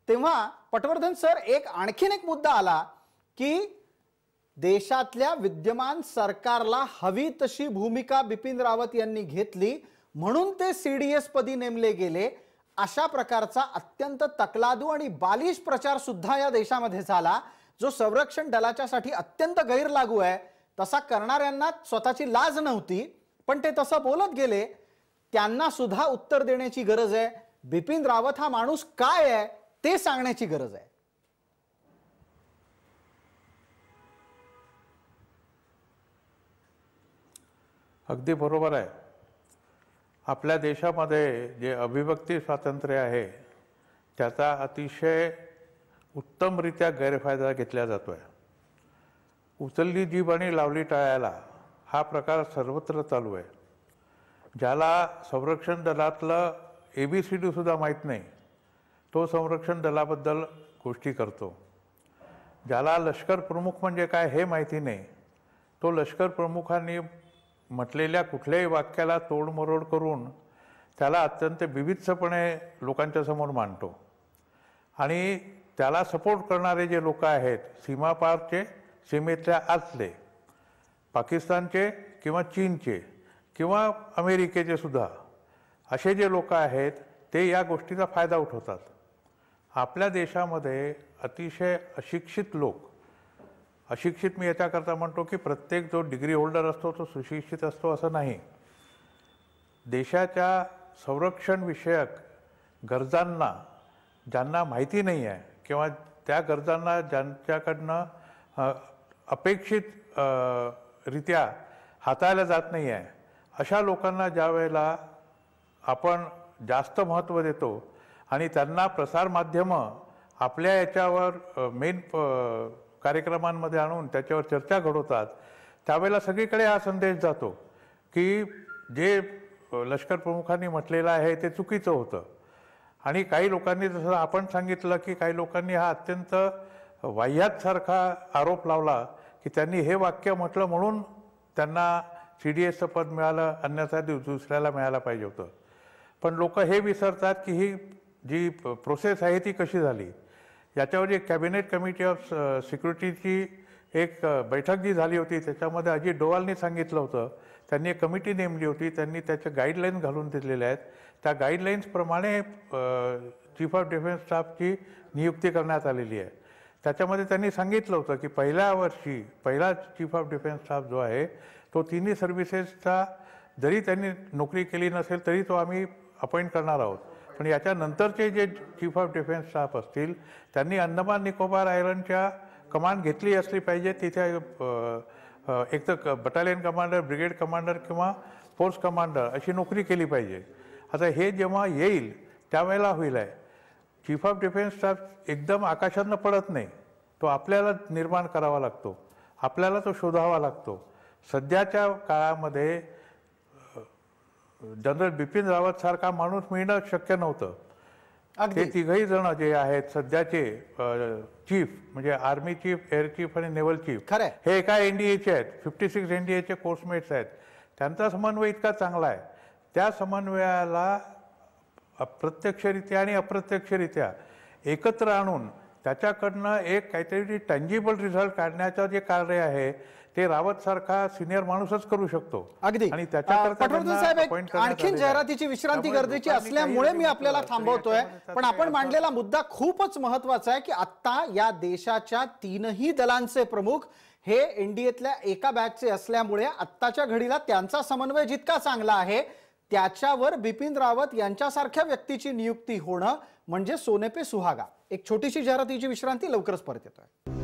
तेव्हा पटवर्धन सर, आणखीन एक मुद्दा आला की देशातल्या विद्यमान सरकारला हवी तशी भूमिका बिपिन रावत यांनी घेतली म्हणून ते CDS पदी नेमले गेले. अशा प्रकारचा अत्यंत तकलादू आणि बालिश प्रचार सुद्धा या देशामध्ये झाला, जो संरक्षण दलाच्यासाठी अत्यंत गैरलागू आहे. तसा करणाऱ्यांना स्वतःची लाज नव्हती पण ते तसं बोलत गेले. त्यांना सुद्धा उत्तर देण्याची गरज आहे. बिपिन रावत हा माणूस काय आहे ते सांगण्याची गरज आहे. अगदी बरोबर आहे. आपल्या देशामध्ये जे अभिव्यक्ती स्वातंत्र्य आहे त्याचा अतिशय उत्तमरित्या गैरफायदा घेतला जातो आहे. उचलली जीभ आणि लावली टाळ्याला हा प्रकार सर्वत्र चालू आहे. ज्याला संरक्षण दलातलं ABCD सुद्धा माहीत नाही तो संरक्षण दलाबद्दल गोष्टी करतो. ज्याला लष्कर प्रमुख म्हणजे काय हे माहिती नाही तो लष्कर प्रमुखांनी म्हटलेल्या कुठल्याही वाक्याला तोडमरोड करून त्याला अत्यंत विविधपणे लोकांच्या समोर मांडतो. आणि त्याला सपोर्ट करणारे जे लोक आहेत, सीमापारचे, सीमेतल्या आतले, पाकिस्तानचे किंवा चीनचे किंवा अमेरिकेचे सुद्धा, असे जे लोक आहेत ते या गोष्टीचा फायदा उठवतात. आपल्या देशामध्ये अतिशय अशिक्षित लोक, अशिक्षित मी याच्याकरता म्हणतो की प्रत्येक जो डिग्री होल्डर असतो तो सुशिक्षित असतो असं नाही. देशाच्या संरक्षण विषयक गरजांना ज्यांना माहिती नाही आहे किंवा त्या गरजांना ज्यांच्याकडनं अपेक्षित रित्या हाताळल्या जात नाही आहे, अशा लोकांना ज्या वेळेला आपण जास्त महत्त्व देतो आणि त्यांना प्रसारमाध्यमं आपल्या याच्यावर मेन कार्यक्रमांमध्ये आणून त्याच्यावर चर्चा घडवतात, त्यावेळेला सगळीकडे हा संदेश जातो की जे लष्कर प्रमुखांनी म्हटलेलं आहे ते चुकीचं होतं. आणि काही लोकांनी, जसं आपण सांगितलं की काही लोकांनी हा अत्यंत वाह्यातसारखा आरोप लावला की त्यांनी हे वाक्य म्हटलं म्हणून त्यांना CDSचं पद मिळालं, अन्यथा दुसऱ्याला मिळायला पाहिजे होतं. पण लोक हे विसरतात की ही जी प्रोसेस आहे ती कशी झाली. याच्यावर जी कॅबिनेट कमिटी ऑफ सिक्युरिटीची एक बैठक जी झाली होती त्याच्यामध्ये अजित डोवालनी सांगितलं होतं, त्यांनी एक कमिटी नेमली होती, त्यांनी त्याच्या गाईडलाईन घालून दिलेल्या आहेत. त्या गाईडलाईन्सप्रमाणे चीफ ऑफ डिफेन्स स्टाफची नियुक्ती करण्यात आलेली आहे. त्याच्यामध्ये त्यांनी सांगितलं होतं की पहिल्या वर्षी पहिला चीफ ऑफ डिफेन्स स्टाफ जो आहे तो तिन्ही सर्व्हिसेसचा जरी त्यांनी नोकरी केली नसेल तरी तो आम्ही अपॉइंट करणार आहोत. पण याच्यानंतरचे जे चीफ ऑफ डिफेन्स स्टाफ असतील त्यांनी अंदमान निकोबार आयलंडच्या कमांड घेतली असली पाहिजे. तिथे एक तर बटालियन कमांडर, ब्रिगेड कमांडर किंवा फोर्स कमांडर अशी नोकरी केली पाहिजे. आता हे जेव्हा येईल त्यावेळेला होईल आहे. चीफ ऑफ डिफेन्स स्टाफ एकदम आकाशातनं पडत नाही, तो आपल्याला निर्माण करावा लागतो, आपल्याला तो शोधावा लागतो. सध्याच्या काळामध्ये जनरल बिपिन रावत सारखा माणूस मिळणं शक्य नव्हतं. अगदी. ते तिघही जण जे आहेत सध्याचे चीफ, म्हणजे आर्मी चीफ, एअर चीफ आणि नेव्हल चीफ, खरंय. हे एका एनडीएचे आहेत, 56 एनडीएचे कोर्समेट्स आहेत. त्यांचा समन्वय इतका चांगला आहे, त्या समन्वयाला प्रत्यक्षरित्या आणि अप्रत्यक्षरित्या एकत्र आणून त्याच्याकडनं एक काहीतरी टँजिबल रिझल्ट काढण्याचं जे कार्य आहे ते रावत सारखा सिनियर माणूसच करू शकतो. अगदी. आणि त्याच्याकरता पटवर्धन त्यांना साहेब, एक appoint करण्यात आणखीन आलेलं आहे. जाहिरातीची विश्रांती त्यामुळे गरजेची लोकांनी असल्यामुळे काही मी आपल्याला तरी थांबवतोय. याच्यामध्ये पण आपण मांडलेला मुद्दा खूपच महत्वाचा आहे की आता या देशाच्या तीनही दलांचे प्रमुख हे एनडीएतल्या एका बॅचचे असल्यामुळे आत्ताच्या घडीला त्यांचा समन्वय जितका चांगला आहे त्याच्यावर बिपिन रावत यांच्यासारख्या व्यक्तीची नियुक्ती होणं म्हणजे सोने पे सुहागा. एक छोटीशी जाहिरातीची विश्रांती, लवकरच परत येतोय.